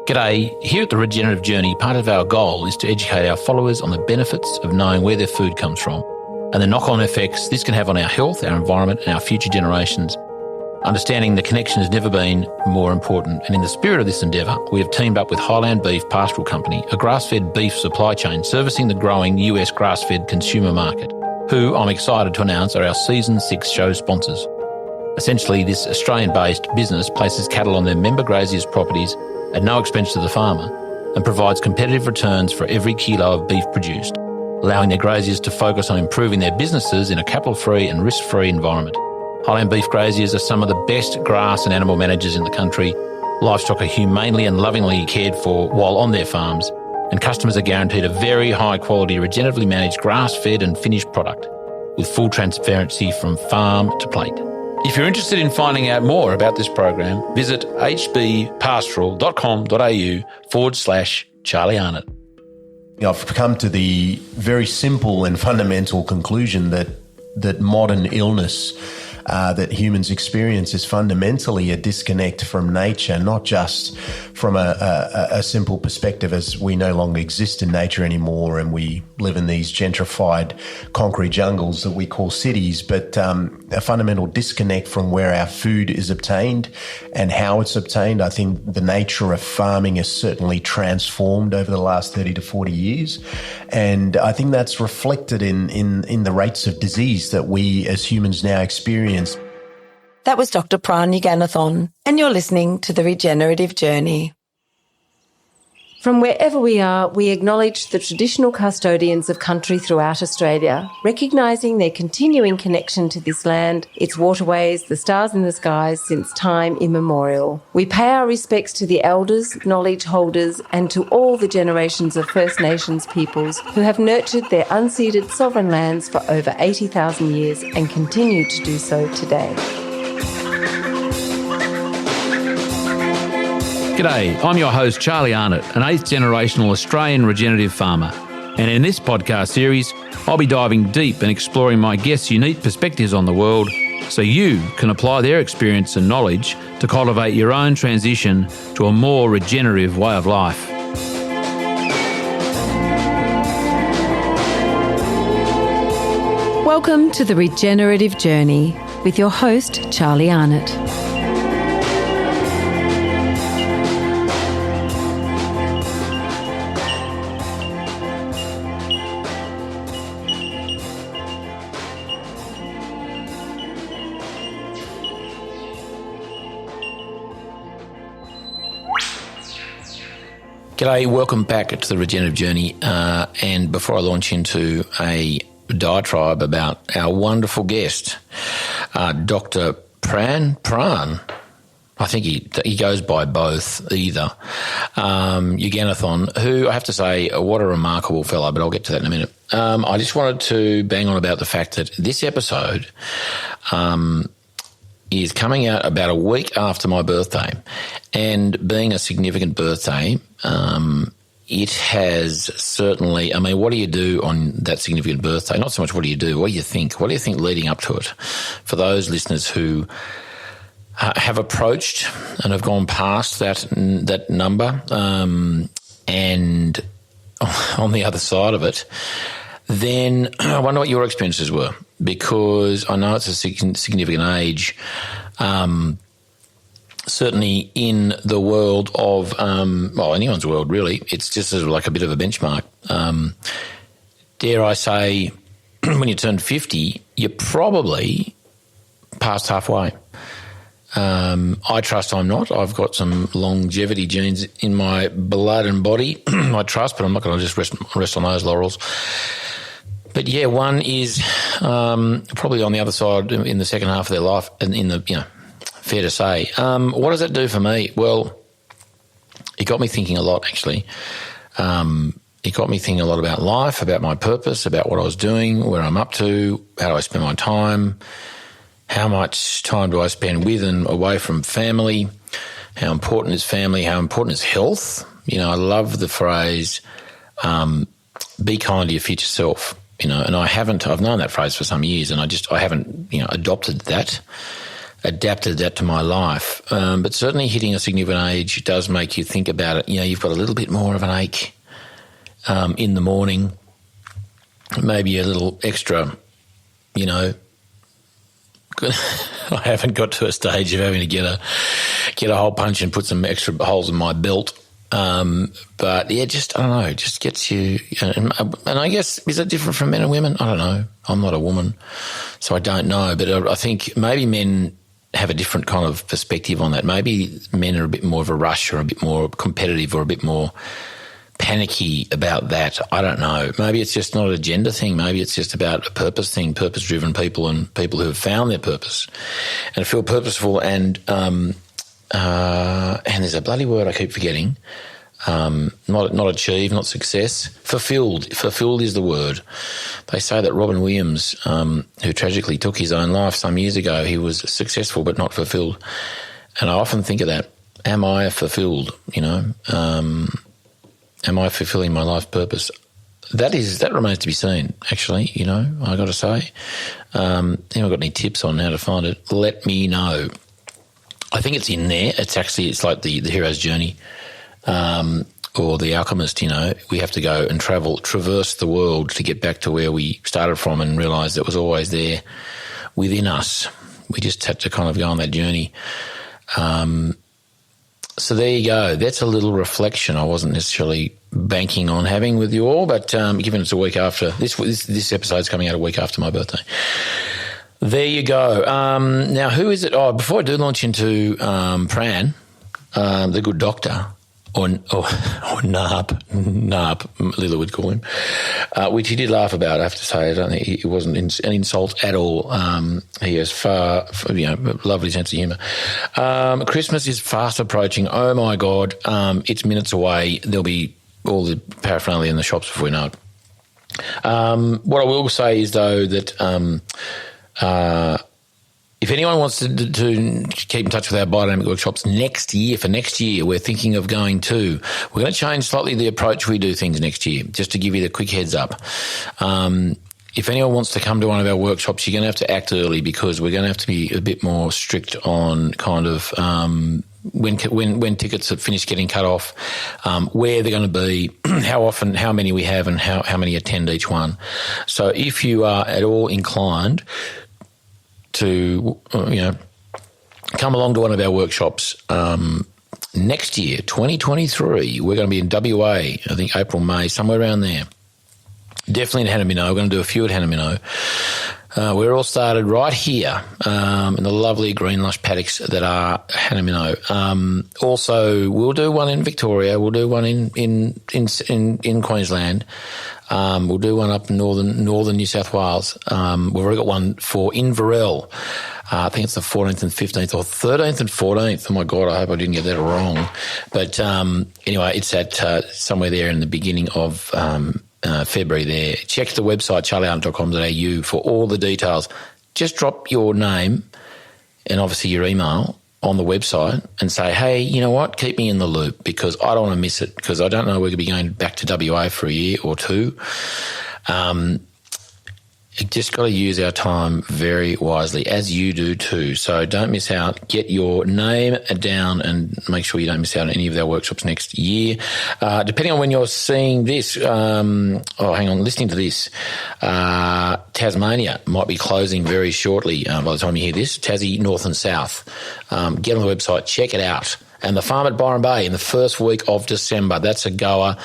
G'day. Here at the Regenerative Journey, part of our goal is to educate our followers on the benefits of knowing where their food comes from and the knock-on effects this can have on our health, our environment and our future generations. Understanding the connection has never been more important, and in the spirit of this endeavour, we have teamed up with Highland Beef Pastoral Company, a grass-fed beef supply chain servicing the growing US grass-fed consumer market, who I'm excited to announce are our Season 6 show sponsors. Essentially, this Australian-based business places cattle on their member graziers' properties at no expense to the farmer and provides competitive returns for every kilo of beef produced, allowing their graziers to focus on improving their businesses in a capital-free and risk-free environment. Highland Beef graziers are some of the best grass and animal managers in the country. Livestock are humanely and lovingly cared for while on their farms, and customers are guaranteed a very high-quality, regeneratively managed grass-fed and finished product with full transparency from farm to plate. If you're interested in finding out more about this program, visit hbpastoral.com.au/Charlie Arnott. I've come to the very simple and fundamental conclusion that modern illness that humans experience is fundamentally a disconnect from nature, not just from a simple perspective as we no longer exist in nature anymore and we live in these gentrified concrete jungles that we call cities, but a fundamental disconnect from where our food is obtained and how it's obtained. I think the nature of farming has certainly transformed over the last 30 to 40 years, and I think that's reflected in the rates of disease that we as humans now experience. That was Dr Pran Yoganathan, and you're listening to The Regenerative Journey. From wherever we are, we acknowledge the traditional custodians of country throughout Australia, recognising their continuing connection to this land, its waterways, the stars in the skies since time immemorial. We pay our respects to the elders, knowledge holders, and to all the generations of First Nations peoples who have nurtured their unceded sovereign lands for over 80,000 years and continue to do so today. G'day, I'm your host Charlie Arnott, an 8th generational Australian regenerative farmer. And in this podcast series, I'll be diving deep and exploring my guests' unique perspectives on the world so you can apply their experience and knowledge to cultivate your own transition to a more regenerative way of life. Welcome to The Regenerative Journey with your host Charlie Arnott. G'day, welcome back to the Regenerative Journey. And before I launch into a diatribe about our wonderful guest, Dr Pran, I think he goes by both, either, Yoganathan, who I have to say, what a remarkable fellow, but I'll get to that in a minute. I just wanted to bang on about the fact that this episode is coming out about a week after my birthday, and being a significant birthday, it has certainly, I mean, what do you do on that significant birthday? Not so much what do you do, what do you think? What do you think leading up to it? For those listeners who have approached and have gone past that number, and on the other side of it, then I wonder what your experiences were, because I know it's a significant age, certainly in the world of, anyone's world really. It's just sort of like a bit of a benchmark. Dare I say, when you turn 50, you're probably past halfway. I trust I'm not. I've got some longevity genes in my blood and body, I trust, but I'm not going to just rest on those laurels. But yeah, one is probably on the other side in the second half of their life, and fair to say. What does that do for me? Well, it got me thinking a lot, actually. It got me thinking a lot about life, about my purpose, about what I was doing, where I'm up to, how do I spend my time, how much time do I spend with and away from family, how important is family, how important is health. I love the phrase, be kind to your future self. And I've known that phrase for some years, and I haven't, adopted that. adapted that to my life. But certainly hitting a significant age does make you think about it. You've got a little bit more of an ache in the morning, maybe a little extra, I haven't got to a stage of having to get a hole punch and put some extra holes in my belt. But yeah, I don't know, just gets you, and I guess, is it different from men and women? I don't know. I'm not a woman, so I don't know. But I think maybe men have a different kind of perspective on that. Maybe men are a bit more of a rush or a bit more competitive or a bit more panicky about that. I don't know. Maybe it's just not a gender thing. Maybe it's just about a purpose thing, purpose-driven people and people who have found their purpose and feel purposeful and there's a bloody word I keep forgetting. Not achieve, not success. Fulfilled. Fulfilled is the word. They say that Robin Williams, who tragically took his own life some years ago, he was successful but not fulfilled. And I often think of that. Am I fulfilled? Am I fulfilling my life's purpose? That remains to be seen, actually, I got to say. Anyone got any tips on how to find it? Let me know. I think it's in there. It's like the hero's journey or the alchemist, We have to go and traverse the world to get back to where we started from and realise it was always there within us. We just had to kind of go on that journey. So there you go. That's a little reflection I wasn't necessarily banking on having with you all, but given it's a week after, this episode's coming out a week after my birthday. There you go. Now, who is it? Oh, before I do launch into Pran, the good doctor, or Narp, Lila would call him, which he did laugh about, I have to say. I don't think it wasn't an insult at all. He has lovely sense of humour. Christmas is fast approaching. Oh, my God. It's minutes away. There'll be all the paraphernalia in the shops before we know it. What I will say is, though, that if anyone wants to keep in touch with our biodynamic workshops for next year, we're thinking of going to. We're going to change slightly the approach we do things next year, just to give you the quick heads up. If anyone wants to come to one of our workshops, you're going to have to act early because we're going to have to be a bit more strict on kind of when tickets have finished getting cut off, where they're going to be, how often, how many we have, and how many attend each one. So if you are at all inclined to, come along to one of our workshops next year, 2023. We're going to be in WA, I think April, May, somewhere around there. Definitely in Hannah-Minnow. We're going to do a few at Hannah-Minnow. We're all started right here in the lovely green lush paddocks that are Hannah-Minnow. Also, we'll do one in Victoria. We'll do one in Queensland. We'll do one up in northern New South Wales. We've already got one for Inverell. I think it's the 14th and 15th or 13th and 14th. Oh, my God, I hope I didn't get that wrong. But anyway, it's at somewhere there in the beginning of February there. Check the website, charliearnott.com.au, for all the details. Just drop your name and obviously your email on the website and say, hey, you know what, keep me in the loop because I don't want to miss it because I don't know we're going to be going back to WA for a year or two. Just got to use our time very wisely, as you do too. So don't miss out. Get your name down and make sure you don't miss out on any of our workshops next year. Depending on when you're seeing this, listening to this, Tasmania might be closing very shortly by the time you hear this. Tassie, North and South. Get on the website, check it out. And the farm at Byron Bay in the first week of December. That's a goer.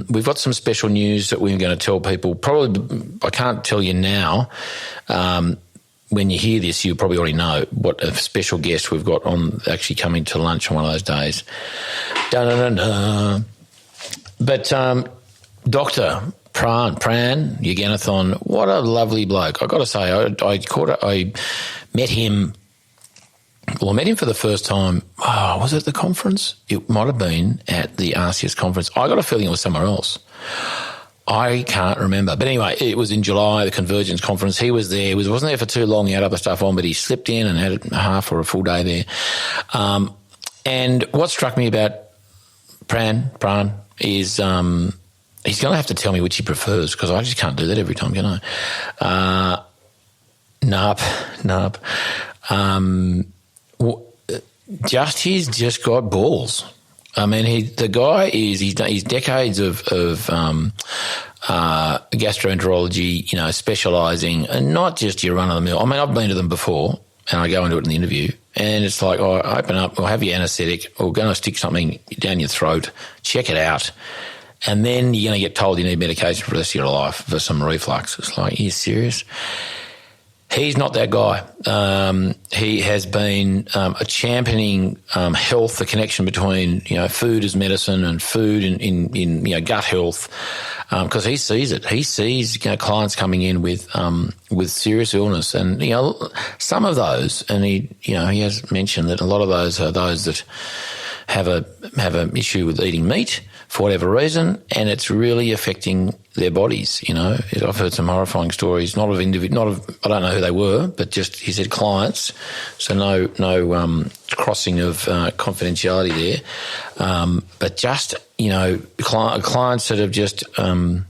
We've got some special news that we're going to tell people. Probably, I can't tell you now. When you hear this, you probably already know what a special guest we've got on actually coming to lunch on one of those days. Da-da-da-da. But Dr Pran Yoganathan, what a lovely bloke. I've got to say, I met him. Well, I met him for the first time. Oh, was it at the conference? It might have been at the RCS conference. I got a feeling it was somewhere else. I can't remember. But anyway, it was in July, the Convergence conference. He was there. He wasn't there for too long. He had other stuff on, but he slipped in and had a half or a full day there. And what struck me about Pran is he's going to have to tell me which he prefers because I just can't do that every time, can I? Narp. He's just got balls. I mean, he's decades of gastroenterology, specialising, and not just your run of the mill. I mean, I've been to them before, and I go into it in the interview, and it's like, open up, or have your anaesthetic, or going to stick something down your throat, check it out, and then you're going to get told you need medication for the rest of your life for some reflux. It's like, are you serious? He's not that guy. He has been a championing health, the connection between food as medicine and food in gut health, because he sees it. He sees clients coming in with serious illness, and some of those, and he has mentioned that a lot of those are those that have an issue with eating meat for whatever reason, and it's really affecting their bodies. I've heard some horrifying stories, not of I don't know who they were, but just, he said, clients. So no crossing of confidentiality there, but just clients that have just their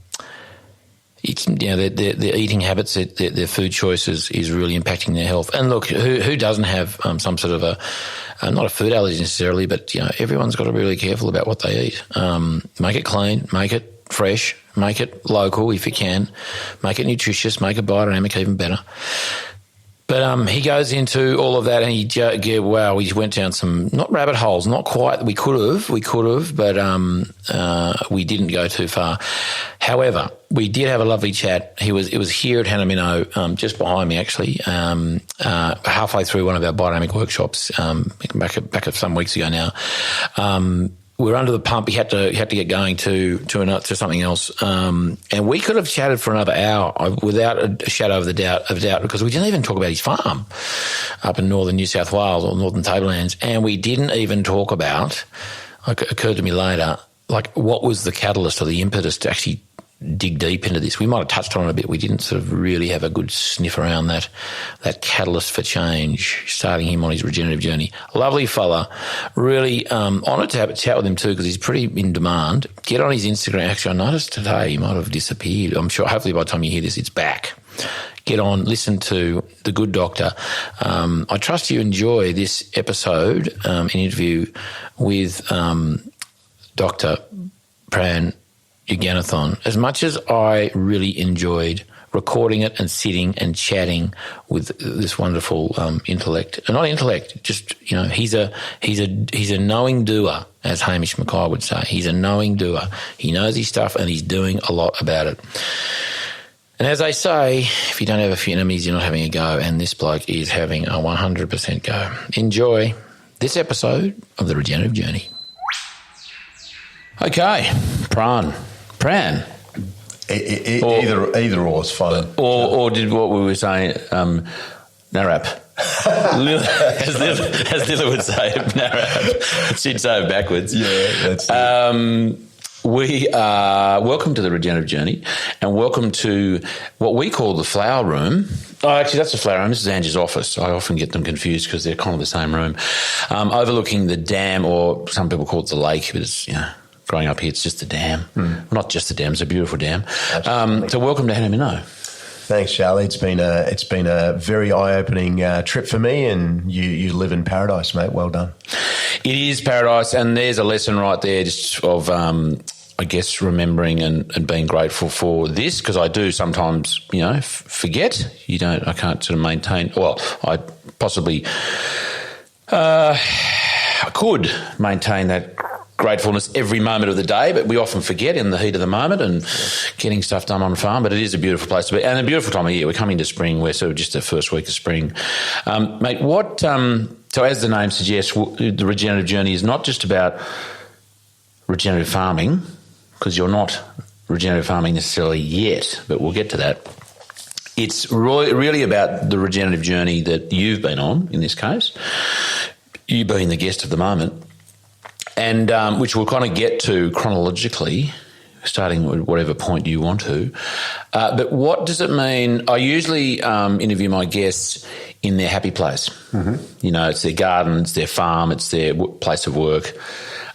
eating habits, their food choices is really impacting their health. And look, who doesn't have some sort of not a food allergy necessarily, but everyone's got to be really careful about what they eat. Make it clean, make it fresh, make it local if you can, make it nutritious, make it biodynamic even better. But he goes into all of that, and we went down some, not rabbit holes, not quite. We could have, but we didn't go too far. However, we did have a lovely chat. It was here at Hanamino, just behind me actually, halfway through one of our biodynamic workshops, back some weeks ago now. We were under the pump. He had to get going to something else, and we could have chatted for another hour without a shadow of doubt, because we didn't even talk about his farm up in northern New South Wales or northern Tablelands, and we didn't even talk about. It occurred to me later, what was the catalyst or the impetus to actually dig deep into this. We might have touched on it a bit. We didn't sort of really have a good sniff around that catalyst for change, starting him on his regenerative journey. Lovely fella. Really honoured to have a chat with him too, because he's pretty in demand. Get on his Instagram. Actually, I noticed today he might have disappeared. I'm sure hopefully by the time you hear this, it's back. Get on, listen to The Good Doctor. I trust you enjoy this episode, an interview with Dr Pran Yoganathan, as much as I really enjoyed recording it and sitting and chatting with this wonderful intellect, and not intellect, just he's a knowing doer, as Hamish Mackay would say. He's a knowing doer. He knows his stuff, and he's doing a lot about it. And as they say, if you don't have a few enemies, you're not having a go, and this bloke is having a 100% go. Enjoy this episode of The Regenerative Journey. Okay, Pran. Either or is fine. Or did what we were saying, Narap. as Lila would say, Narap. She'd say it backwards. Yeah, that's it. We are welcome to The Regenerative Journey, and welcome to what we call the flower room. Oh, actually, that's the flower room. This is Angie's office. I often get them confused because they're kind of the same room. Overlooking the dam, or some people call it the lake, but it's, growing up here, it's just the dam. Well, not just the dam, it's a beautiful dam. So welcome to Hanamino. Thanks, Charlie. It's been a very eye-opening trip for me, and you live in paradise, mate. Well done. It is paradise, and there's a lesson right there just of, I guess, remembering and being grateful for this, because I do sometimes, forget. I can't sort of maintain. Well, I possibly I could maintain that gratefulness every moment of the day, but we often forget in the heat of the moment and getting stuff done on the farm. But it is a beautiful place to be, and a beautiful time of year. We're coming to spring. We're sort of just the first week of spring. Mate, what... So as the name suggests, the regenerative journey is not just about regenerative farming, because you're not regenerative farming necessarily yet, but we'll get to that. It's really about the regenerative journey that you've been on, in this case, you being the guest of the moment, and which we'll kind of get to chronologically, starting at whatever point you want to. But what does it mean? I usually interview my guests in their happy place. Mm-hmm. It's their garden, it's their farm, it's their place of work.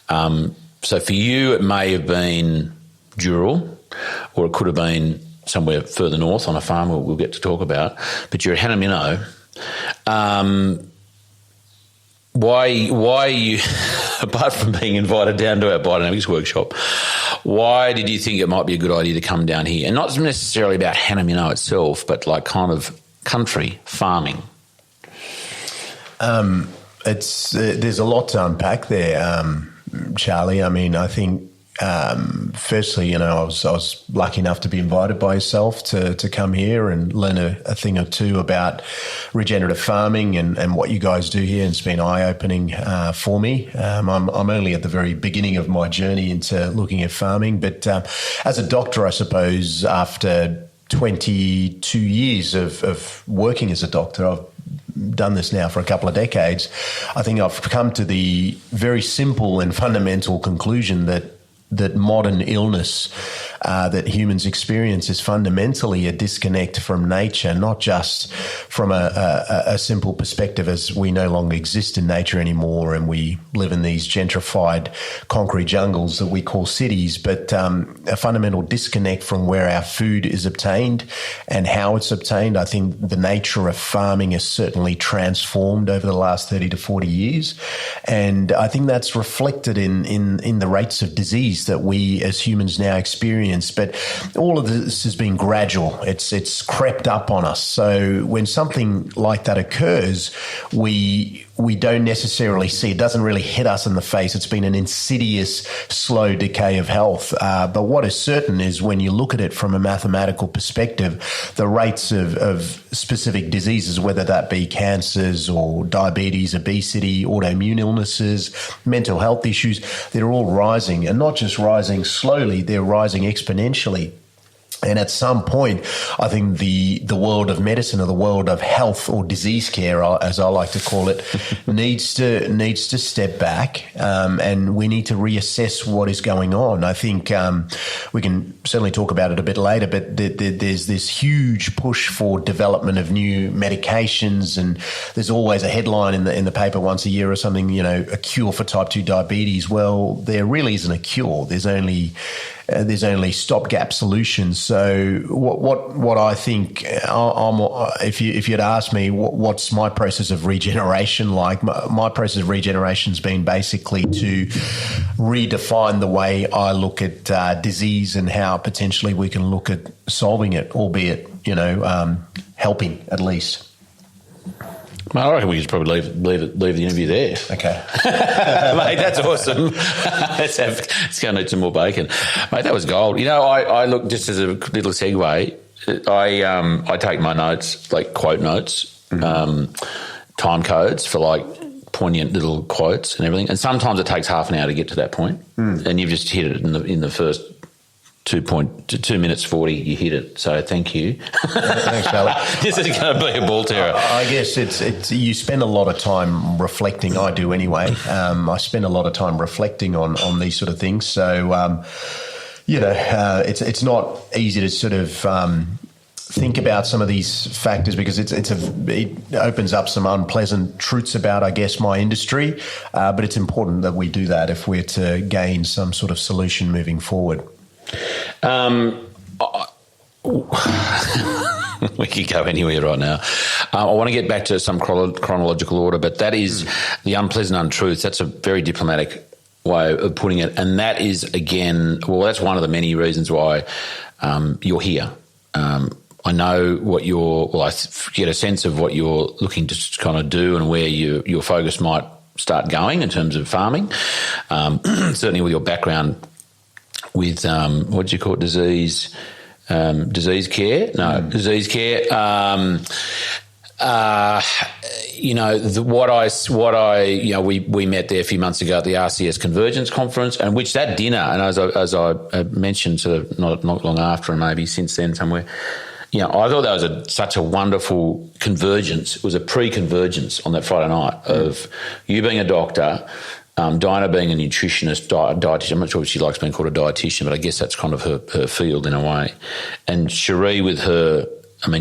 So for you, it may have been Dural, or it could have been somewhere further north on a farm we'll get to talk about. But you're at Hanamino, Why you, apart from being invited down to our Biodynamics workshop, why did you think it might be a good idea to come down here? And not necessarily about Hannah itself, but like kind of country farming. There's a lot to unpack there, Charlie. I mean, I think firstly, I was lucky enough to be invited by yourself to come here and learn a thing or two about regenerative farming and what you guys do here. And it's been eye-opening for me. I'm only at the very beginning of my journey into looking at farming, but as a doctor, I suppose after 22 years of working as a doctor, I've done this now for a couple of decades. I think I've come to the very simple and fundamental conclusion that modern illness that humans experience is fundamentally a disconnect from nature, not just from a simple perspective as we no longer exist in nature anymore and we live in these gentrified concrete jungles that we call cities, but a fundamental disconnect from where our food is obtained and how it's obtained. I think the nature of farming has certainly transformed over the last 30 to 40 years, and I think that's reflected in the rates of disease that we as humans now experience. But all of this has been gradual. It's crept up on us. So when something like that occurs, we don't necessarily see it. Doesn't really hit us in the face. It's been an insidious, slow decay of health. But what is certain is when you look at it from a mathematical perspective, the rates of specific diseases, whether that be cancers or diabetes, obesity, autoimmune illnesses, mental health issues, they're all rising, and not just rising slowly, they're rising exponentially. And at some point, I think the world of medicine, or the world of health or disease care, as I like to call it, needs to step back, and we need to reassess what is going on. I think we can certainly talk about it a bit later, but there's this huge push for development of new medications, and there's always a headline in the paper once a year or something, a cure for type 2 diabetes. Well, there really isn't a cure. There's only stopgap solutions. So what I think, if you'd ask me what's my process of regeneration like, my process of regeneration has been basically to redefine the way I look at disease and how potentially we can look at solving it, albeit helping at least. Mate, I reckon we should probably leave the interview there. Okay. Mate, that's awesome. Let's go and eat some more bacon. Mate, that was gold. I look, just as a little segue, I take my notes, like quote notes, time codes for like poignant little quotes and everything. And sometimes it takes half an hour to get to that point. And you've just hit it in the first 2 minutes 40, you hit it. So thank you. Thanks, Charlie. This is going to be a ball terror. I guess it's you spend a lot of time reflecting. I do anyway. I spend a lot of time reflecting on these sort of things. So it's not easy to sort of think about some of these factors because it opens up some unpleasant truths about, I guess, my industry. But it's important that we do that if we're to gain some sort of solution moving forward. We could go anywhere right now. I want to get back to some chronological order, but that is the unpleasant untruths. That's a very diplomatic way of putting it. And that is, again, that's one of the many reasons why you're here. I know I get a sense of what you're looking to kind of do and where your focus might start going in terms of farming. Certainly with your background with, what do you call it, disease care? No, disease care. We met there a few months ago at the RCS Convergence Conference, and which that dinner, and as I mentioned sort of not long after and maybe since then somewhere, I thought that was such a wonderful convergence. It was a pre-convergence on that Friday night of you being a doctor, Dinah being a nutritionist, dietitian. I'm not sure if she likes being called a dietitian, but I guess that's kind of her field in a way. And Cherie with her,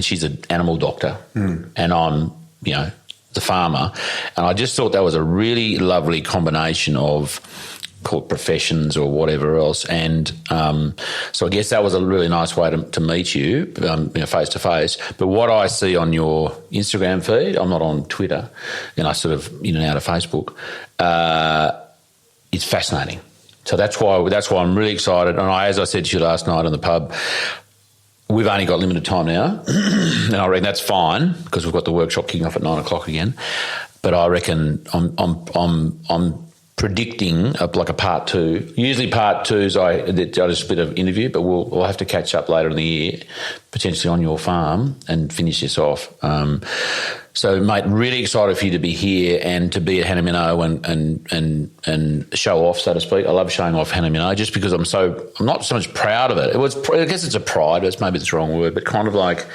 she's an animal doctor and I'm, the farmer. And I just thought that was a really lovely combination of call it professions or whatever else. And so I guess that was a really nice way to meet you, face to face. But what I see on your Instagram feed, I'm not on Twitter, and I sort of in and out of Facebook, it's fascinating. So that's why I'm really excited. And as I said to you last night in the pub, we've only got limited time now, and I reckon that's fine because we've got the workshop kicking off at 9 o'clock again. But I reckon I'm predicting like a part two. Usually part twos I just split an interview, but we'll have to catch up later in the year, potentially on your farm, and finish this off. So, mate, really excited for you to be here and to be at Hannah Minnow and show off, so to speak. I love showing off Hannah Minnow just because I'm not so much proud of it. I guess it's a pride, but maybe it's the wrong word, but kind of like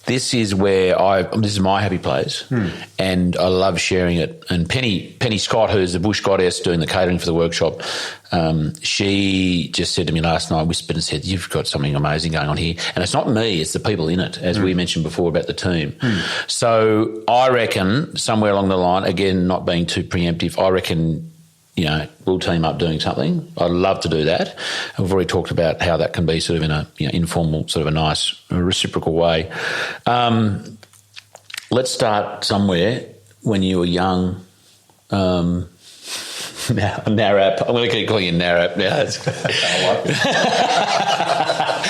this is where this is my happy place, and I love sharing it. And Penny Scott, who's the bush goddess doing the catering for the workshop, she just said to me last night, whispered and said, "You've got something amazing going on here." And it's not me, it's the people in it, as we mentioned before about the team. So I reckon somewhere along the line, again, not being too preemptive, I reckon, we'll team up doing something. I'd love to do that. We've already talked about how that can be sort of in a informal, sort of a nice reciprocal way. Let's start somewhere when you were young. Narrap. I'm going to keep calling you Narrap now.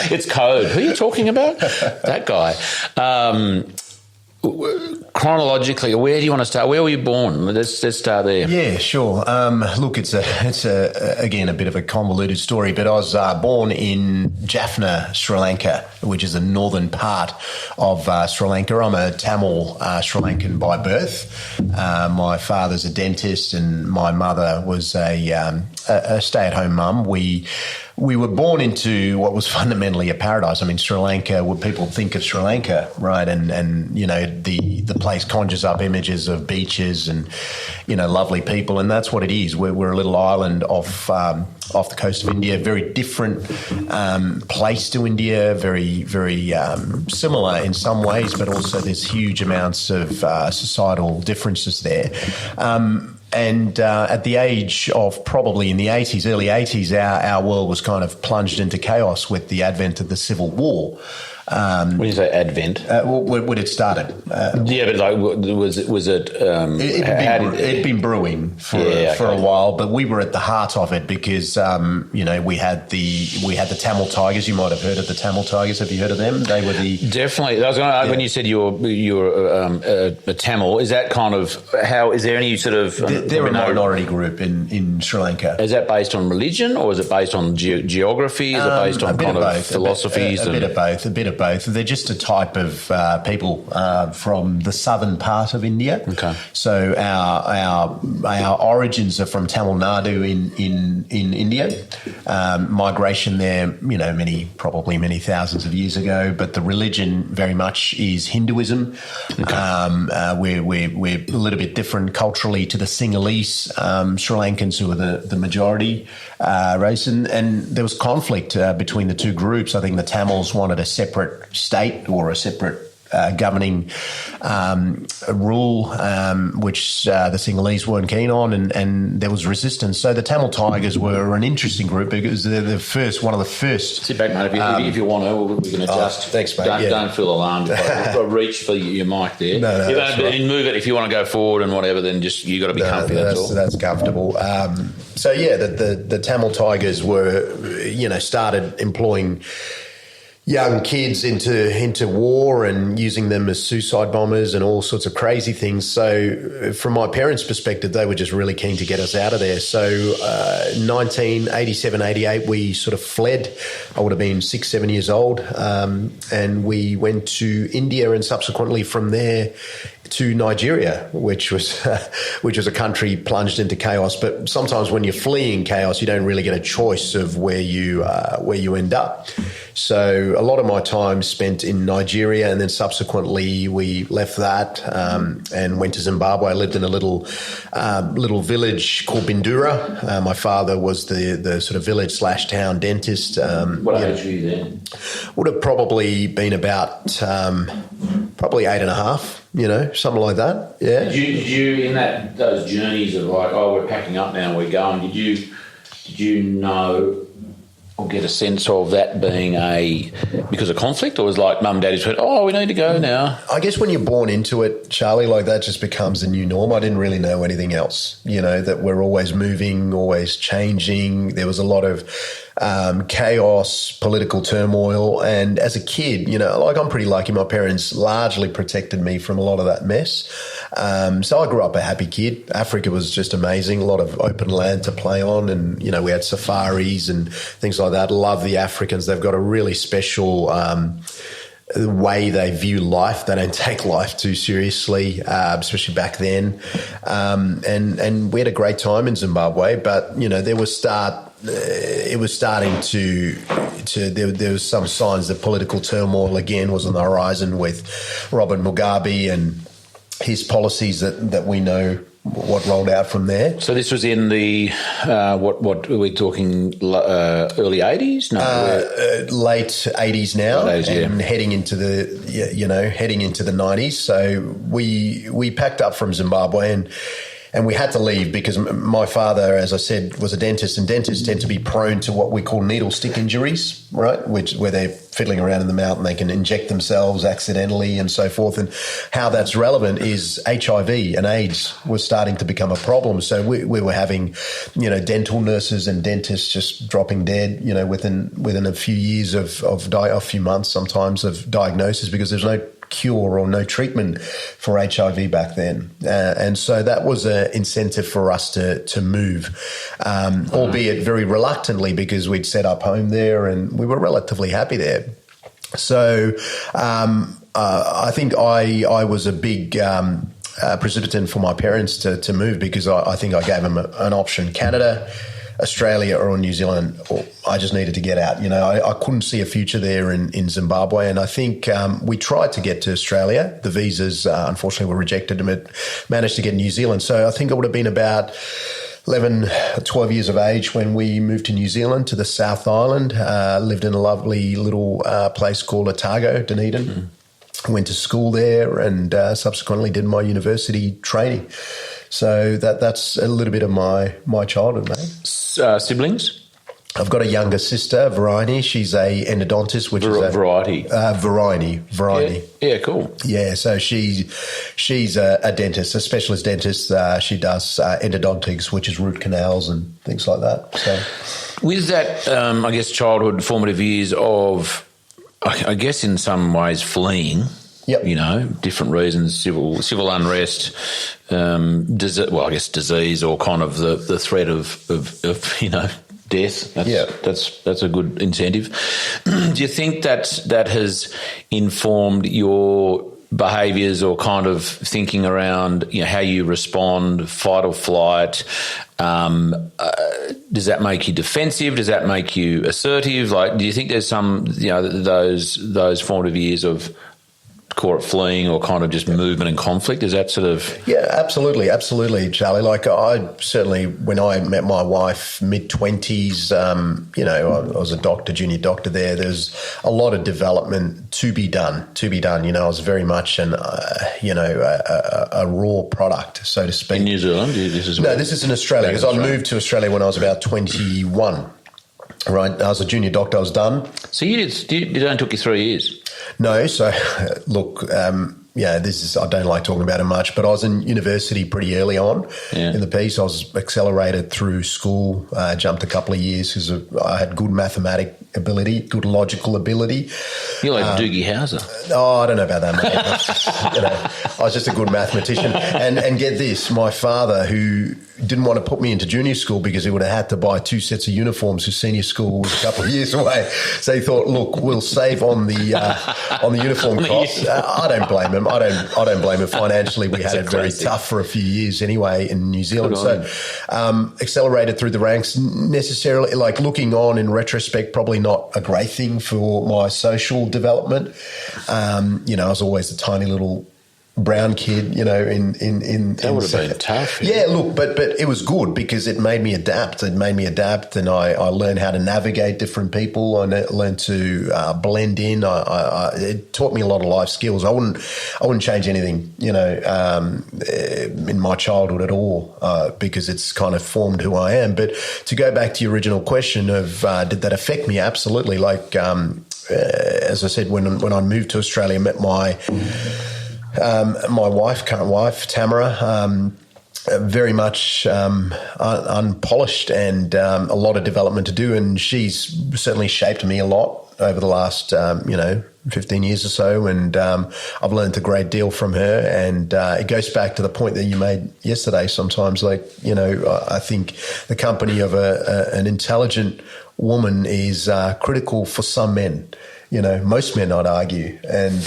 It's code. Who are you talking about? That guy. Chronologically, where do you want to start? Where were you born? Let's start there. Yeah, sure. Look, it's again a bit of a convoluted story, but I was born in Jaffna, Sri Lanka, which is the northern part of Sri Lanka. I'm a Tamil Sri Lankan by birth. My father's a dentist, and my mother was a stay-at-home mum. We were born into what was fundamentally a paradise. I mean, Sri Lanka, when people think of Sri Lanka, right, and the place conjures up images of beaches and, lovely people, and that's what it is. We're a little island off the coast of India, very different place to India, very, very similar in some ways, but also there's huge amounts of societal differences there. And at the age of probably in the early 80s, our world was kind of plunged into chaos with the advent of the Civil War. When you say advent? When it started. Yeah, but like, was it? It'd been brewing for a while, but we were at the heart of it because we had the Tamil Tigers. You might have heard of the Tamil Tigers. Have you heard of them? They were definitely. I was going to when you said you were a Tamil. Is that kind of how? Is there any sort of? They're a minority group in Sri Lanka. Is that based on religion or is it based on geography? Is it based on kind of philosophies? A bit of both. A bit of both. They're just a type of people from the southern part of India. Okay. So our origins are from Tamil Nadu in India. Migration there, many thousands of years ago. But the religion very much is Hinduism. Okay. We're a little bit different culturally to the Sinhalese Sri Lankans, who are the majority race, and there was conflict between the two groups. I think the Tamils wanted a separate state or a separate governing rule, which the Sinhalese weren't keen on, and there was resistance. So the Tamil Tigers were an interesting group because they're one of the first. Sit back, mate. If you want to, we can adjust. Thanks, mate. Don't feel alarmed. We've got to reach for your mic there. No, and move it if you want to go forward and whatever. Then just you got to be comfy. That's comfortable. So yeah, the Tamil Tigers were started employing young kids into war and using them as suicide bombers and all sorts of crazy things. So from my parents' perspective, they were just really keen to get us out of there. So 1987, 88, we sort of fled. I would have been 6, 7 years old. And we went to India and subsequently from there to Nigeria, which was a country plunged into chaos. But sometimes when you're fleeing chaos, you don't really get a choice of where you end up. So a lot of my time spent in Nigeria, and then subsequently we left that and went to Zimbabwe. I lived in a little village called Bindura. My father was the sort of village/town dentist. What age were you then? Would have probably been about probably 8.5. Something like that. Yeah. Did you in those journeys of like, oh, we're packing up now, we're going? Did you Did you know or get a sense of that being because of conflict, or was like mum and dad just went, oh, we need to go now? I guess when you're born into it, Charlie, like that just becomes a new norm. I didn't really know anything else, that we're always moving, always changing. There was a lot of chaos, political turmoil. And as a kid, I'm pretty lucky. My parents largely protected me from a lot of that mess. So I grew up a happy kid. Africa was just amazing, a lot of open land to play on. And, we had safaris and things like that. Love the Africans. They've got a really special way they view life. They don't take life too seriously, especially back then. And we had a great time in Zimbabwe, but, there was starting to there was some signs that political turmoil again was on the horizon with Robert Mugabe and his policies that we know what rolled out from there. So this was in the what are we talking, early 80s? No, late 80s now, late 80s, and heading into the 90s. So we packed up from Zimbabwe and we had to leave because my father, as I said, was a dentist, and dentists tend to be prone to what we call needle stick injuries, right? Where they're fiddling around in the mouth and they can inject themselves accidentally and so forth. And how that's relevant is HIV and AIDS was starting to become a problem. So we were having, dental nurses and dentists just dropping dead, within a few years a few months sometimes of diagnosis, because there's no cure or no treatment for HIV back then. And so that was an incentive for us to move, albeit very reluctantly, because we'd set up home there and we were relatively happy there. So I think I was a big precipitant for my parents to move, because I think I gave them an option: Canada, Australia, or New Zealand. Or I just needed to get out. I couldn't see a future there in Zimbabwe. And I think we tried to get to Australia. The visas, unfortunately, were rejected, and it managed to get New Zealand. So I think it would have been about 11, 12 years of age when we moved to New Zealand, to the South Island. Lived in a lovely little place called Otago, Dunedin. Mm-hmm. Went to school there and subsequently did my university training. So that's a little bit of my childhood, mate. Siblings? I've got a younger sister, Variety. She's a endodontist, which is a variety. Variety. Yeah, cool. Yeah, so she's a dentist, a specialist dentist. She does endodontics, which is root canals and things like that. So, with that, I guess childhood, formative years of, I guess in some ways fleeing. Yep. Different reasons, civil unrest, disease, or kind of the threat of death. That's a good incentive. Do you think that has informed your behaviours or kind of thinking around how you respond, fight or flight? Does that make you defensive? Does that make you assertive? Like, do you think there's some those formative years of, call it fleeing, or kind of just movement and conflict? Is that sort of... Yeah, absolutely, Charlie. Like, I certainly, when I met my wife, mid-20s, I was a junior doctor there. There's a lot of development to be done. I was very much a raw product, so to speak. In New Zealand? This is in Australia, because I moved to Australia when I was about 21. Right, I was a junior doctor. I was done. So it only took you 3 years? No, so look, this is, I don't like talking about it much, but I was in university pretty early on in the piece. I was accelerated through school, jumped a couple of years because I had good mathematic ability, good logical ability. You're like Doogie Howser. Oh, I don't know about that, mate. I was just a good mathematician. And get this, my father, who didn't want to put me into junior school because he would have had to buy 2 sets of uniforms because senior school was a couple of years away. So he thought, look, we'll save on the uniform costs. I don't blame him. I don't blame him. Financially, we had it very tough for a few years anyway in New Zealand. So accelerated through the ranks, necessarily, like looking on in retrospect, probably not a great thing for my social development. I was always a tiny little brown kid, you know, in that would have been tough. Yeah, look, but it was good because it made me adapt. And I learned how to navigate different people. I learned to blend in. It taught me a lot of life skills. I wouldn't change anything, you know, in my childhood at all, because it's kind of formed who I am. But to go back to your original question of did that affect me? Absolutely. Like as I said, when I moved to Australia, I met my current wife, Tamara, very much unpolished and a lot of development to do. And she's certainly shaped me a lot over the last, 15 years or so. And I've learned a great deal from her. And it goes back to the point that you made yesterday sometimes. Like, you know, I think the company of an intelligent woman is critical for some men. You know, most men, I'd argue, and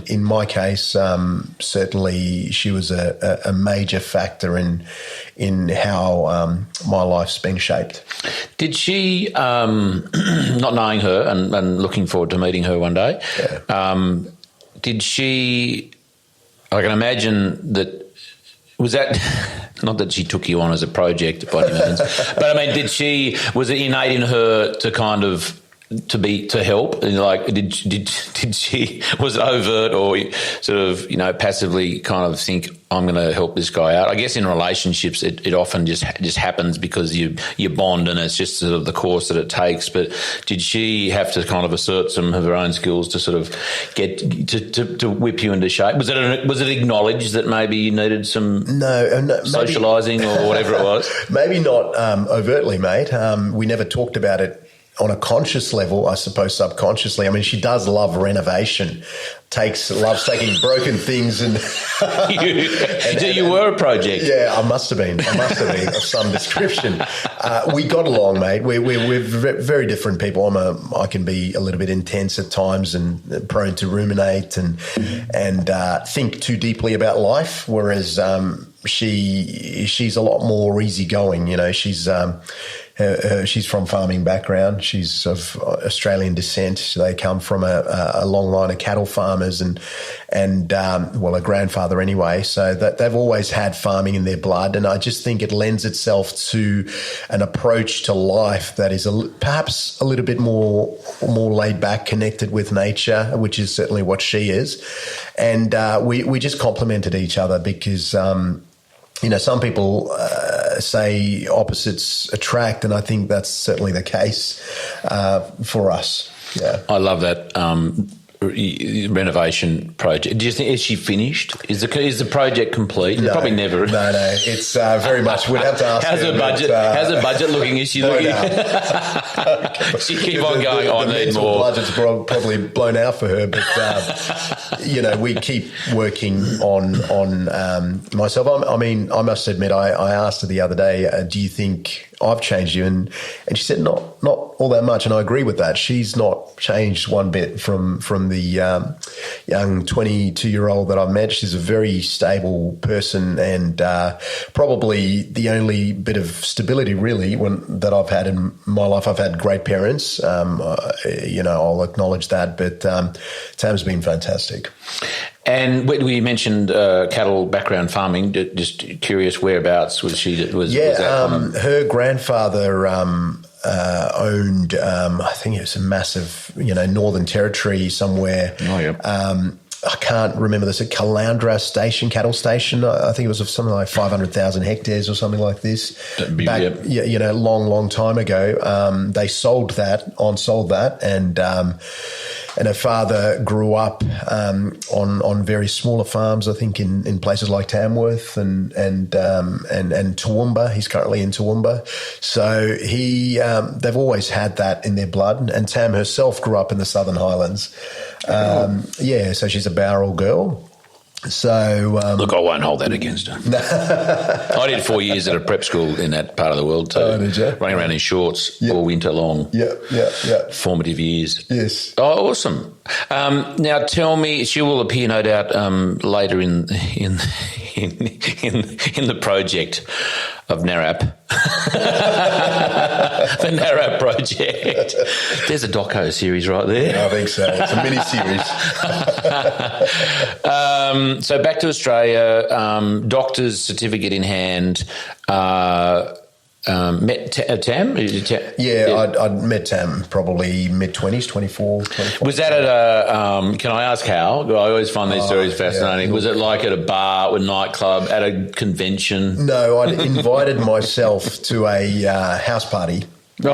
in my case, certainly she was a major factor in how my life's been shaped. Did she, not knowing her and looking forward to meeting her one day, did she? I can imagine that. Was that not that she took you on as a project by any means, but I mean, was it innate in her to kind of to help? And like, did she, was it overt or sort of, you know, passively kind of think, I'm going to help this guy out? I guess in relationships, it often just happens because you bond and it's just sort of the course that it takes. But did she have to kind of assert some of her own skills to sort of get to whip you into shape? Was it acknowledged that maybe you needed some socialising or whatever it was? Maybe not overtly, mate. We never talked about it on a conscious level, I suppose subconsciously. I mean, she does love renovation, loves taking broken things and... you were a project. Yeah, I must have been of some description. We got along, mate. We're very different people. I can be a little bit intense at times and prone to ruminate and think too deeply about life, whereas she's a lot more easygoing. You know, she's from farming background. She's of Australian descent. They come from a long line of cattle farmers and a grandfather anyway. So that they've always had farming in their blood. And I just think it lends itself to an approach to life that is perhaps a little bit more laid back, connected with nature, which is certainly what she is. And we just complemented each other because, you know, some people say opposites attract, and I think that's certainly the case for us. Yeah, I love that renovation project. Do you think, is she finished? Is the project complete? No, probably never. No, it's very much. We'd have to ask. How's her budget? How's her budget looking? Is she looking? She keep on going. I need more. The budget's probably blown out for her, but you know, we keep working on myself. I mean, I must admit, I asked her the other day, do you think I've changed you? And she said not all that much, and I agree with that. She's not changed one bit from the young 22-year-old that I've met. She's a very stable person, and probably the only bit of stability really that I've had in my life. I've had great parents, you know, I'll acknowledge that, but Tam's been fantastic. And we mentioned cattle background farming. Just curious, whereabouts was she? Her grandfather owned, I think it was a massive, you know, Northern Territory somewhere. Oh, yeah. I can't remember this, a Caloundra station, cattle station. I think it was of something like 500,000 hectares or something like this. Back, you know, long time ago. They sold that, and her father grew up on very smaller farms, I think in places like Tamworth and Toowoomba. He's currently in Toowoomba. So they've always had that in their blood. And Tam herself grew up in the Southern Highlands. So she's a Bowral girl. So look, I won't hold that against her. I did 4 years at a prep school in that part of the world too. Oh, did you? Running around in shorts all winter long. Yeah. Formative years. Yes. Oh, awesome. Now tell me, she will appear no doubt later in the project of Narrap. The Narrow Project. There's a doco series right there. I think so. It's a mini-series. So back to Australia, doctor's certificate in hand. Met Tam? I'd met Tam probably mid-20s, 24. Was that at a, can I ask how? I always find these stories fascinating. Yeah. Was it like at a bar or nightclub, at a convention? No, I'd invited myself to a house party. In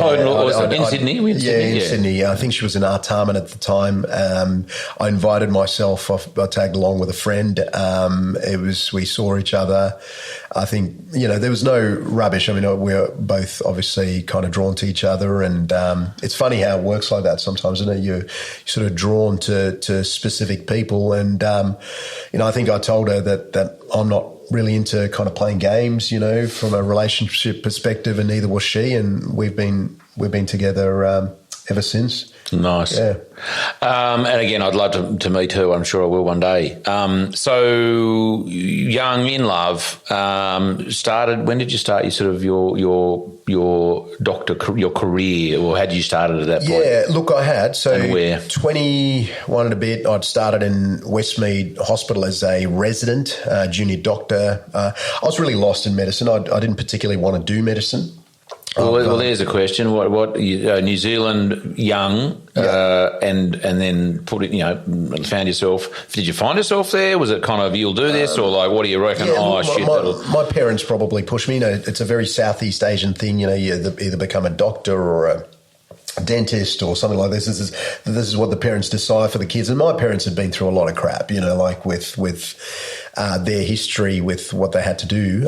Sydney? In Sydney. I think she was in Artarmon at the time. I invited myself. I tagged along with a friend. We saw each other. I think, there was no rubbish. I mean, we were both obviously kind of drawn to each other, and it's funny how it works like that sometimes, isn't it? You're sort of drawn to specific people, and, I think I told her that I'm not really into kind of playing games, from a relationship perspective, and neither was she, and we've been together ever since. Nice. Yeah. And again, I'd love to meet her. I'm sure I will one day. So young, in love, started. When did you start your doctor, your career, or had you started at that point? Yeah, look, I had. So and where? 21 and a bit, I'd started in Westmead Hospital as a resident, junior doctor. I was really lost in medicine. I didn't particularly want to do medicine. Well, there's a question. What New Zealand, young, and then found yourself. Did you find yourself there? Was it kind of you'll do this, or like what do you reckon? My parents probably pushed me. It's a very Southeast Asian thing. You either become a doctor or a dentist or something like this. This is what the parents decide for the kids. And my parents had been through a lot of crap. Like with their history, with what they had to do.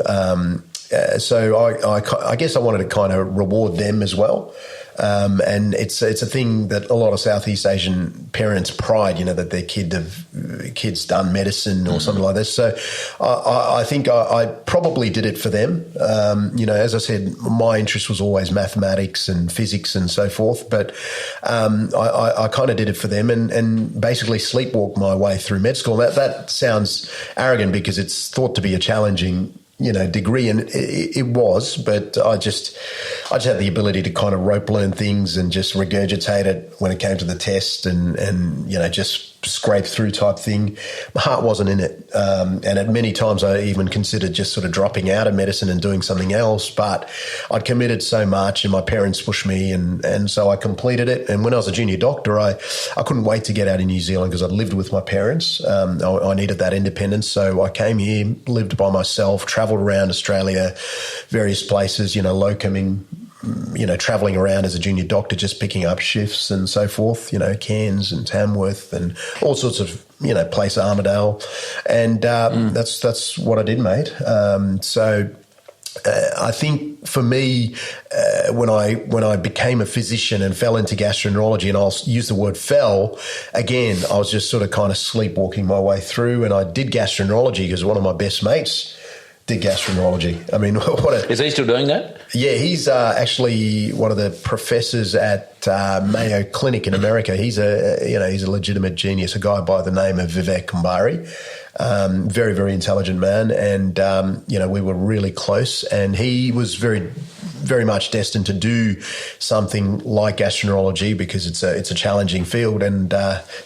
So I guess I wanted to kind of reward them as well. And it's a thing that a lot of Southeast Asian parents pride, that their kids done medicine or something like this. So I think I probably did it for them. As I said, my interest was always mathematics and physics and so forth, but I kind of did it for them and basically sleepwalked my way through med school. That sounds arrogant because it's thought to be a challenging degree, and it was, but I just had the ability to kind of rope learn things and just regurgitate it when it came to the test and just scrape through type thing. My heart wasn't in it. And at many times I even considered just sort of dropping out of medicine and doing something else, but I'd committed so much and my parents pushed me and so I completed it. And when I was a junior doctor, I couldn't wait to get out in New Zealand because I'd lived with my parents. I needed that independence. So I came here, lived by myself, travelled around Australia, various places, locuming, travelling around as a junior doctor, just picking up shifts and so forth, Cairns and Tamworth and all sorts of, place Armidale. And that's what I did, mate. So I think for me, when I became a physician and fell into gastroenterology, and I'll use the word fell, again, I was just sort of kind of sleepwalking my way through, and I did gastroenterology because one of my best mates did gastroenterology. I mean, is he still doing that? Yeah, he's actually one of the professors at Mayo Clinic in America. He's a legitimate genius, a guy by the name of Vivek Kumbhari. Very, very intelligent man. And, we were really close, and he was very, very much destined to do something like gastroenterology because it's a challenging field, and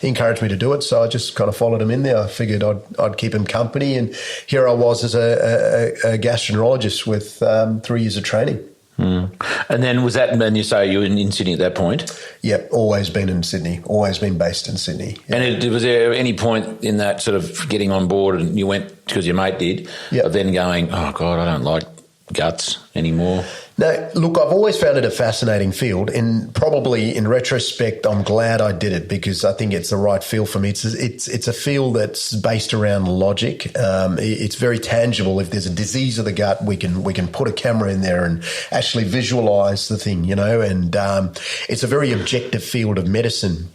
he encouraged me to do it. So I just kind of followed him in there. I figured I'd keep him company, and here I was as a gastroenterologist with 3 years of training. And then was that, and you say you were in Sydney at that point? Yep, always been in Sydney, always been based in Sydney. Yeah. And was there any point in that sort of getting on board, and you went because your mate did, of then going, oh God, I don't like guts anymore? No, look, I've always found it a fascinating field, and probably in retrospect, I'm glad I did it because I think it's the right field for me. It's a field that's based around logic. It's very tangible. If there's a disease of the gut, we can put a camera in there and actually visualize the thing, and it's a very objective field of medicine.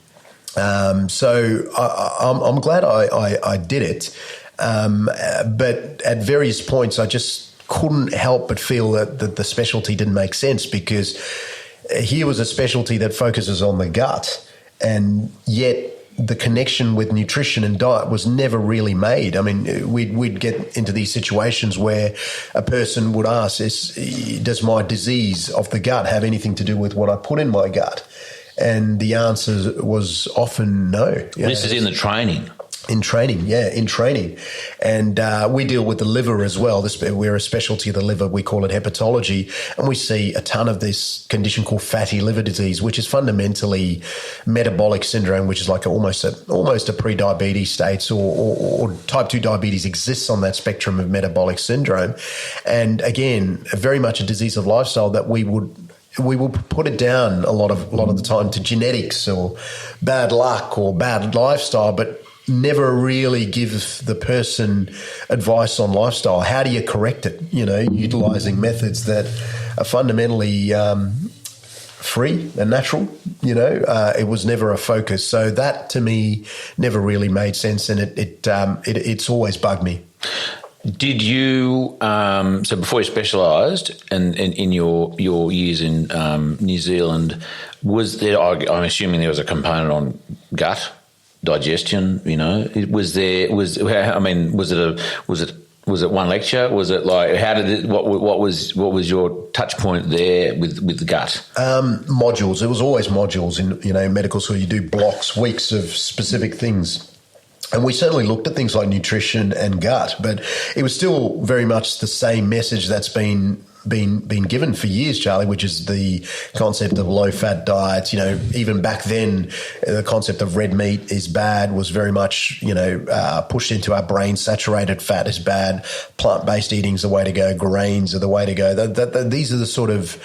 So I'm glad I did it, but at various points, I just couldn't help but feel that the specialty didn't make sense because here was a specialty that focuses on the gut, and yet the connection with nutrition and diet was never really made. I mean, we'd get into these situations where a person would ask, does my disease of the gut have anything to do with what I put in my gut? And the answer was often no. This is in the training. In training. And we deal with the liver as well. We're a specialty of the liver. We call it hepatology. And we see a ton of this condition called fatty liver disease, which is fundamentally metabolic syndrome, which is like almost a pre-diabetes state, or type 2 diabetes exists on that spectrum of metabolic syndrome. And again, very much a disease of lifestyle that we will put it down a lot of the time to genetics or bad luck or bad lifestyle, but never really give the person advice on lifestyle. How do you correct it? Utilizing methods that are fundamentally free and natural. It was never a focus. So that to me never really made sense, and it's always bugged me. Did you so before you specialised and in your years in New Zealand, was there? I'm assuming there was a component on gut digestion. Was it one lecture? Was it like what was your touch point there with the gut? Modules. It was always modules in medical school. You do blocks, weeks of specific things. And we certainly looked at things like nutrition and gut, but it was still very much the same message that's been given for years, Charlie, which is the concept of low-fat diets. Even back then, the concept of red meat is bad was very much, pushed into our brain. Saturated fat is bad. Plant-based eating is the way to go. Grains are the way to go. These are the sort of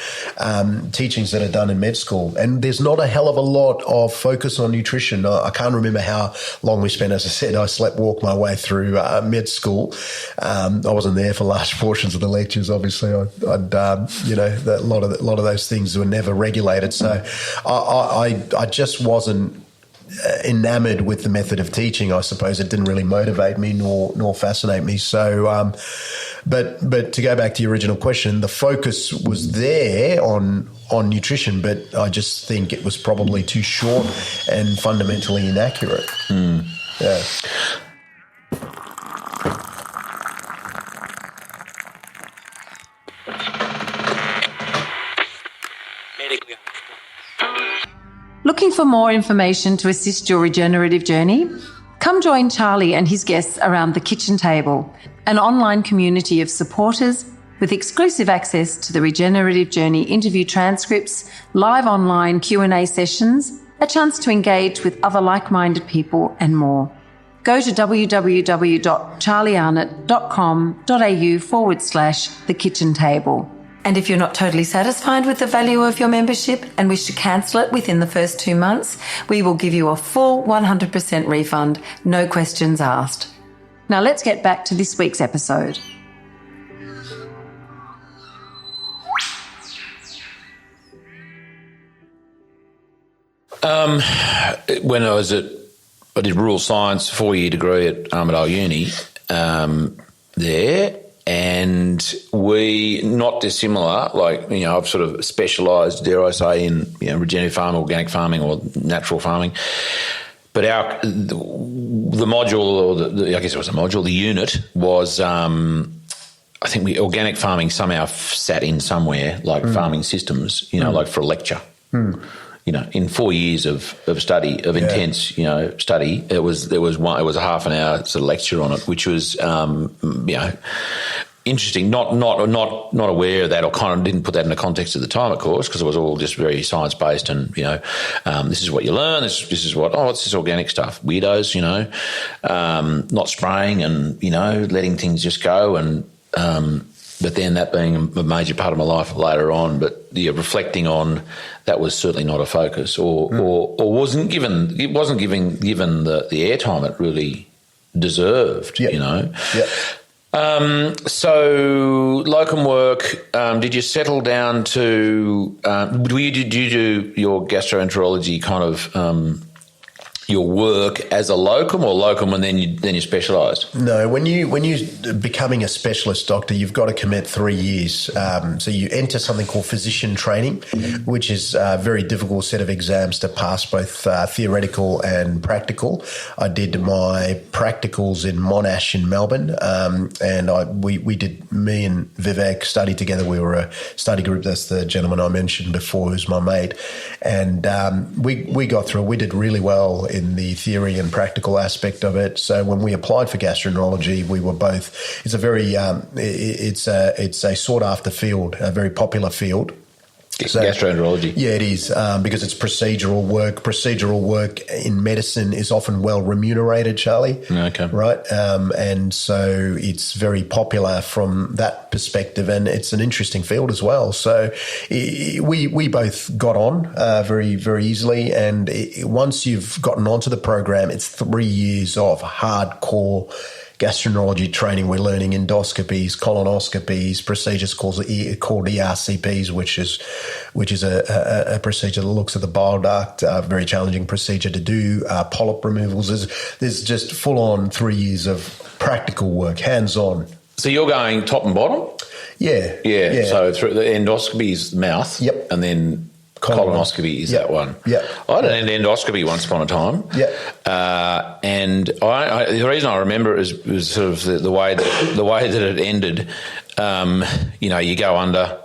teachings that are done in med school. And there's not a hell of a lot of focus on nutrition. I can't remember how long we spent. As I said, I walked my way through med school. I wasn't there for large portions of the lectures, obviously. A lot of those things were never regulated. So I just wasn't enamored with the method of teaching. I suppose it didn't really motivate me nor fascinate me. So, but to go back to your original question, the focus was there on nutrition, but I just think it was probably too short and fundamentally inaccurate. Yeah. Looking for more information to assist your regenerative journey? Come join Charlie and his guests around the kitchen table, an online community of supporters with exclusive access to the Regenerative Journey interview transcripts, live online Q&A sessions, a chance to engage with other like-minded people and more. Go to www.charliearnott.com.au/the kitchen table. And if you're not totally satisfied with the value of your membership and wish to cancel it within the first 2 months, we will give you a full 100% refund, no questions asked. Now let's get back to this week's episode. When I did rural science, 4-year degree at Armidale Uni there. And we, not dissimilar, I've sort of specialised, dare I say, in regenerative farming, organic farming, or natural farming. But the module, or I guess it was a module, the unit was, I think organic farming somehow sat in somewhere, farming systems, like for a lecture. In 4 years of study, of intense, study, it was a half an hour sort of lecture on it, which was, interesting. Not aware of that, or kind of didn't put that in the context at the time, of course, because it was all just very science based, and this is what you learn. This is what it's this organic stuff. Weirdos, not spraying and letting things just go, and but then that being a major part of my life later on. But reflecting on that was certainly not a focus, or wasn't given. It wasn't given the airtime it really deserved. Yep. Yep. So locum work. Did you settle down to? Did you do your gastroenterology kind of your work as a locum, or locum and then you specialised? No, when you're becoming a specialist doctor, you've got to commit 3 years. So you enter something called physician training, which is a very difficult set of exams to pass, both theoretical and practical. I did my practicals in Monash in Melbourne, and me and Vivek studied together. We were a study group. That's the gentleman I mentioned before, who's my mate, and we got through. We did really well in the theory and practical aspect of it. So when we applied for gastroenterology, we were both. It's a very it's a sought after field, a very popular field. So, gastroenterology. Yeah, it is, because it's procedural work. Procedural work in medicine is often well remunerated, Charlie. Okay. Right? And so it's very popular from that perspective, and it's an interesting field as well. So we both got on very, very easily, and once you've gotten onto the program, it's 3 years of hardcore gastroenterology training. We're learning endoscopies, colonoscopies, procedures called ERCPs, which is a procedure that looks at the bile duct, a very challenging procedure to do, polyp removals. There's just full on 3 years of practical work, hands-on. So you're going top and bottom? Yeah. So through the endoscopy is mouth. Yep. And then colonoscopy is that one. Yeah. I had an endoscopy once upon a time. Yeah. And the reason I remember it was sort of the way that it ended. You go under,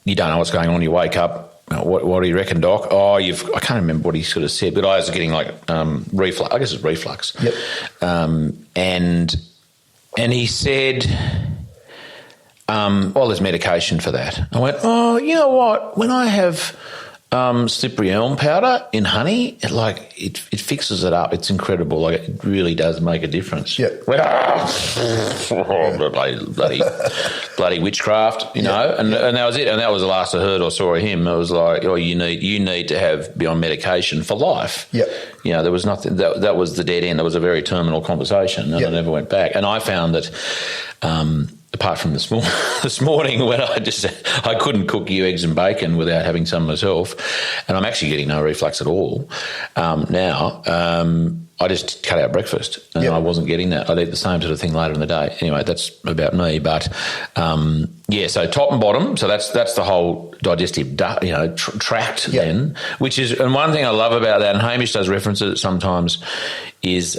you don't know what's going on. You wake up. What do you reckon, Doc? I can't remember what he sort of said, but I was getting like reflux. I guess it's reflux. Yep. And he said, there's medication for that. I went, oh, you know what? When I have slippery elm powder in honey, it fixes it up. It's incredible. Like, it really does make a difference. Yeah. Bloody witchcraft, you know. And that was it. And that was the last I heard or saw of him. It was like, oh, you need to be on medication for life. Yeah. You know, there was nothing. That was the dead end. It was a very terminal conversation, and I never went back. And I found that. Apart from this morning when I couldn't cook you eggs and bacon without having some myself, and I'm actually getting no reflux at all now. I just cut out breakfast, and I wasn't getting that. I'd eat the same sort of thing later in the day. Anyway, that's about me. But so top and bottom. So that's the whole digestive tract then, which is, and one thing I love about that, and Hamish does reference it sometimes, is.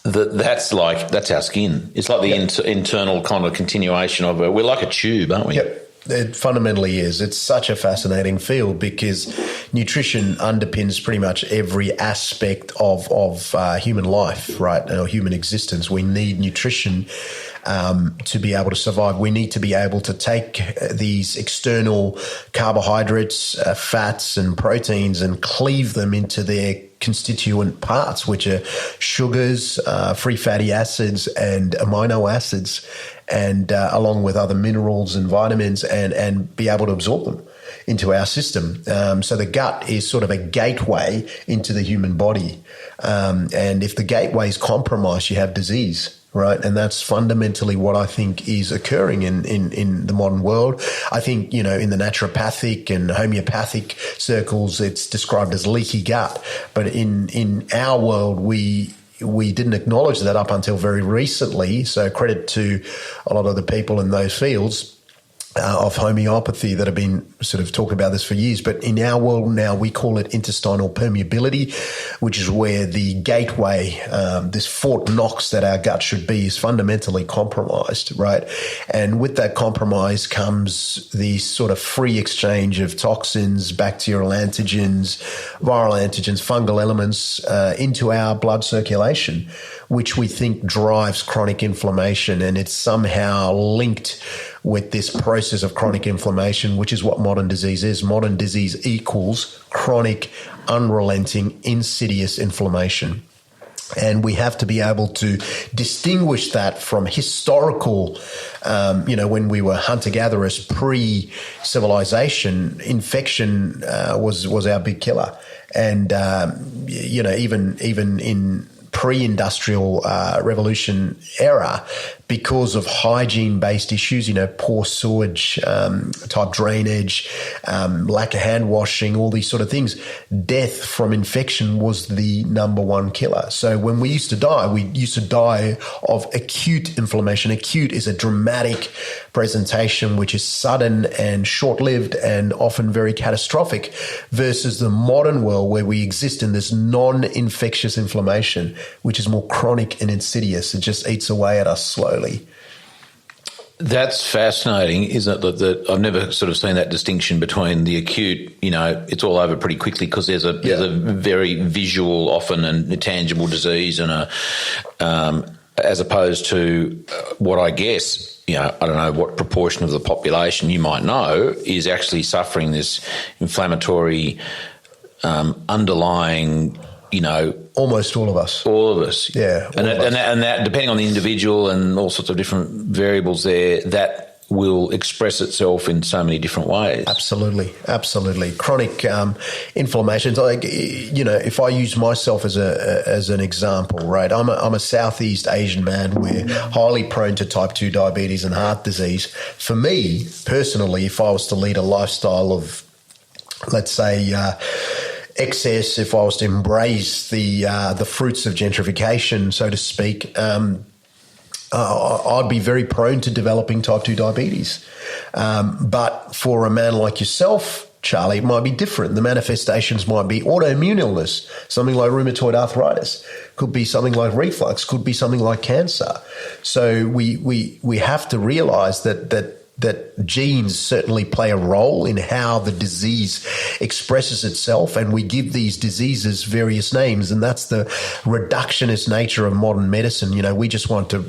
That's our skin. It's like the internal kind of continuation of it. We're like a tube, aren't we? Yep. It fundamentally is. It's such a fascinating field because nutrition underpins pretty much every aspect of human life, right, or human existence. We need nutrition to be able to survive. We need to be able to take these external carbohydrates, fats and proteins and cleave them into their constituent parts, which are sugars, free fatty acids and amino acids, and along with other minerals and vitamins, and be able to absorb them into our system. So the gut is sort of a gateway into the human body. And if the gateway is compromised, you have disease. Right. And that's fundamentally what I think is occurring in the modern world. I think, in the naturopathic and homeopathic circles, it's described as leaky gut. But in our world, we didn't acknowledge that up until very recently. So credit to a lot of the people in those fields of homeopathy that have been sort of talking about this for years. But in our world now, we call it intestinal permeability, which is where the gateway, this Fort Knox that our gut should be, is fundamentally compromised, right? And with that compromise comes the sort of free exchange of toxins, bacterial antigens, viral antigens, fungal elements into our blood circulation, which we think drives chronic inflammation. And it's somehow linked with this process of chronic inflammation, which is what modern disease is. Modern disease equals chronic, unrelenting, insidious inflammation. And we have to be able to distinguish that from historical, when we were hunter-gatherers pre-civilization, infection was our big killer. And, even in pre-industrial revolution era, because of hygiene-based issues, poor sewage type drainage, lack of hand washing, all these sort of things, death from infection was the number one killer. So when we used to die of acute inflammation. Acute is a dramatic presentation which is sudden and short-lived and often very catastrophic, versus the modern world where we exist in this non-infectious inflammation, which is more chronic and insidious. It just eats away at us slowly. That's fascinating, isn't it? That I've never sort of seen that distinction between the acute, it's all over pretty quickly because there's a very visual, often and tangible disease, and as opposed to what I guess, I don't know what proportion of the population you might know is actually suffering this inflammatory underlying, almost all of us. All of us. Yeah. And that, depending on the individual and all sorts of different variables there, that will express itself in so many different ways. Absolutely. Chronic inflammations. If I use myself as an example, right? I'm a Southeast Asian man. We're highly prone to type 2 diabetes and heart disease. For me personally, if I was to lead a lifestyle of, let's say, excess, if I was to embrace the fruits of gentrification, so to speak, I'd be very prone to developing type 2 diabetes. But for a man like yourself, Charlie, it might be different. The manifestations might be autoimmune illness, something like rheumatoid arthritis, could be something like reflux, could be something like cancer. So we have to realize that genes certainly play a role in how the disease expresses itself, and we give these diseases various names, and that's the reductionist nature of modern medicine. We just want to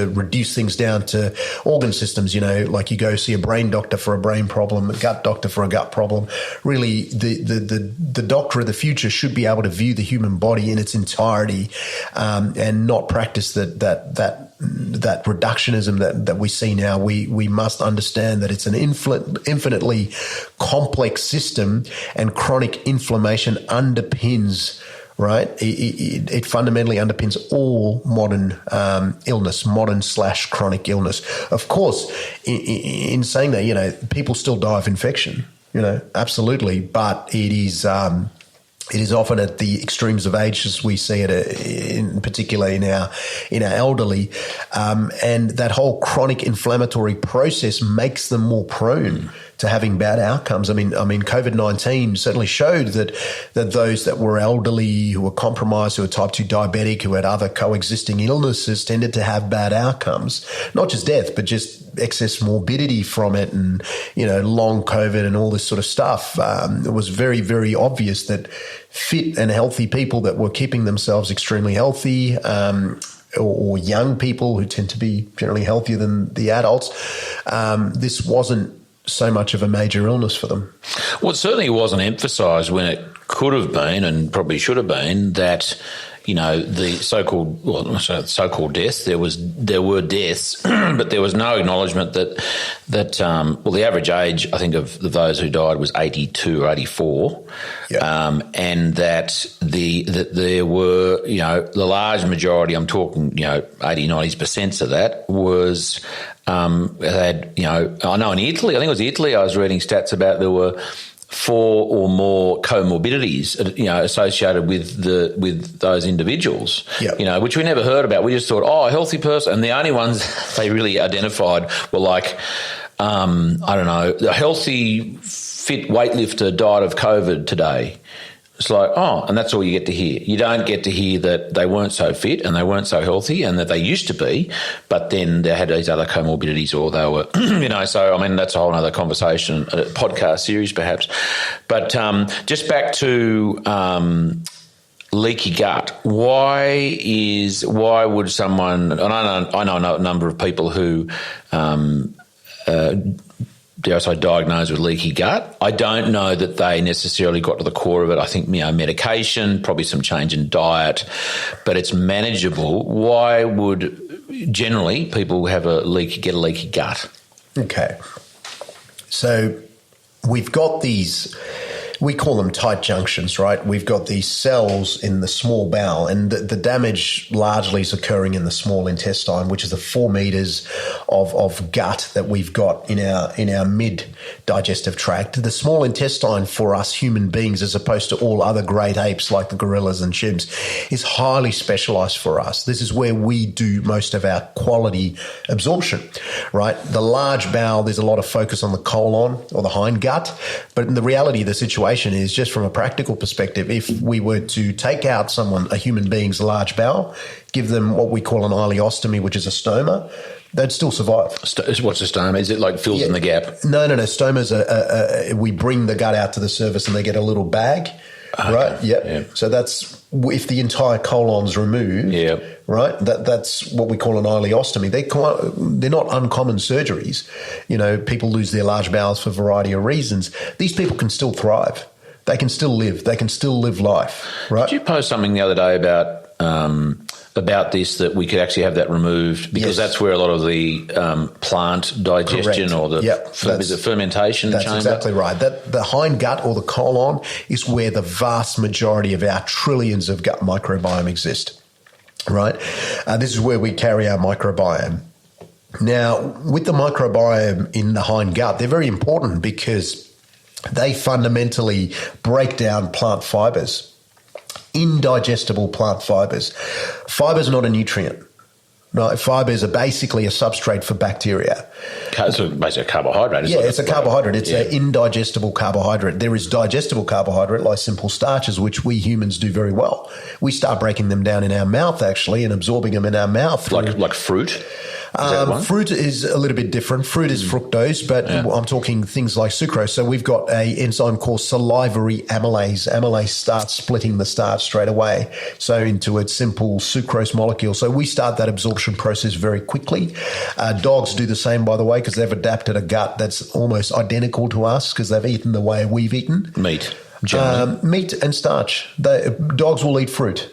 reduce things down to organ systems, like you go see a brain doctor for a brain problem, a gut doctor for a gut problem. Really, the doctor of the future should be able to view the human body in its entirety, and not practice that reductionism that we see now. We must understand that it's an infinitely complex system, and chronic inflammation underpins, right? It fundamentally underpins all modern illness, modern/chronic illness. Of course, in saying that, people still die of infection, absolutely, but it is often at the extremes of age, as we see it, in particular in our elderly, and that whole chronic inflammatory process makes them more prone to having bad outcomes. I mean, COVID-19 certainly showed that those that were elderly, who were compromised, who were type 2 diabetic, who had other coexisting illnesses, tended to have bad outcomes, not just death, but just excess morbidity from it, and long COVID and all this sort of stuff. It was very, very obvious that fit and healthy people that were keeping themselves extremely healthy, or young people who tend to be generally healthier than the adults, this wasn't so much of a major illness for them. Well, it certainly wasn't emphasised when it could have been, and probably should have been, that the so-called deaths. There were deaths, but there was no acknowledgement that the average age, I think, of those who died was 82 or 84, and that there were, the large majority, I'm talking, 80-90% of that was. They had, I know in Italy, I think it was Italy, I was reading stats about there were 4 or more comorbidities, associated with those individuals, which we never heard about. We just thought, a healthy person. And the only ones they really identified were like, I don't know, a healthy, fit weightlifter died of COVID today. It's like, and that's all you get to hear. You don't get to hear that they weren't so fit and they weren't so healthy and that they used to be, but then they had these other comorbidities, or they were, so, that's a whole other conversation, a podcast series perhaps. But just back to leaky gut. Why would someone, and I know a number of people who dare I say, diagnosed with leaky gut. I don't know that they necessarily got to the core of it. I think, medication, probably some change in diet, but it's manageable. Why would generally people get a leaky gut? Okay. So we've got these we call them tight junctions, right? We've got these cells in the small bowel, and the damage largely is occurring in the small intestine, which is the 4 meters of gut that we've got in our mid digestive tract. The small intestine for us human beings, as opposed to all other great apes like the gorillas and chimps, is highly specialized for us. This is where we do most of our quality absorption, right? The large bowel, there's a lot of focus on the colon or the hind gut, but in the reality of the situation is, just from a practical perspective, if we were to take out a human being's large bowel, give them what we call an ileostomy, which is a stoma, they'd still survive. What's a stoma? Is it like fills in the gap? No. Stomas we bring the gut out to the surface and they get a little bag, right? Yep. Yeah. So that's if the entire colon's removed, right? That's what we call an ileostomy. They're not uncommon surgeries. You know, people lose their large bowels for a variety of reasons. These people can still thrive. They can still live. They can still live life, right? Did you post something the other day about this, that we could actually have that removed, because that's where a lot of the plant digestion or the fermentation that's chamber. Exactly right. That the hind gut or the colon is where the vast majority of our trillions of gut microbiome exist, right? This is where we carry our microbiome. Now, with the microbiome in the hind gut, they're very important because they fundamentally break down plant fibers. Indigestible plant fibers. Fibers are not a nutrient. Right? Fibers are basically a substrate for bacteria. So basically a carbohydrate. It's a carbohydrate. It's an indigestible carbohydrate. There is digestible carbohydrate, like simple starches, which we humans do very well. We start breaking them down in our mouth, actually, and absorbing them in our mouth. Like fruit? Fruit is a little bit different. Fruit is fructose, but I'm talking things like sucrose. So we've got an enzyme called salivary amylase. Amylase starts splitting the starch straight away, so into a simple sucrose molecule. So we start that absorption process very quickly. Dogs do the same, by the way, because they've adapted a gut that's almost identical to us, because they've eaten the way we've eaten. Meat and starch. Dogs will eat fruit.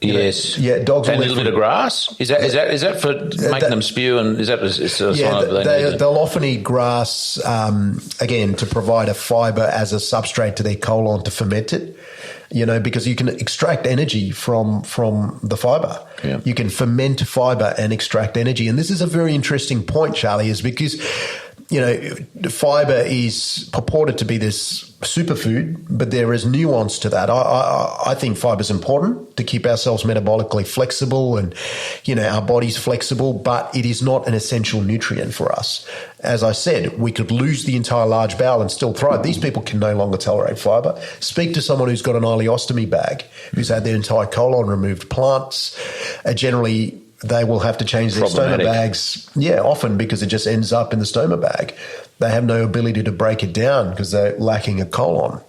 Yes. Dogs and a little bit of grass. Is that for making them spew? And is that a sign they'll often eat grass again to provide a fiber as a substrate to their colon to ferment it. You know, because you can extract energy from the fiber. Yeah. You can ferment fiber and extract energy, and this is a very interesting point, Charlie, is because, you know, fiber is purported to be this superfood, but there is nuance to that. I think fiber is important to keep ourselves metabolically flexible and, you know, our body's flexible, but it is not an essential nutrient for us. As I said, we could lose the entire large bowel and still thrive. These people can no longer tolerate fiber. Speak to someone who's got an ileostomy bag, who's had their entire colon removed. Plants generally, they will have to change their stoma bags, often, because it just ends up in the stoma bag. They have no ability to break it down because they're lacking a colon.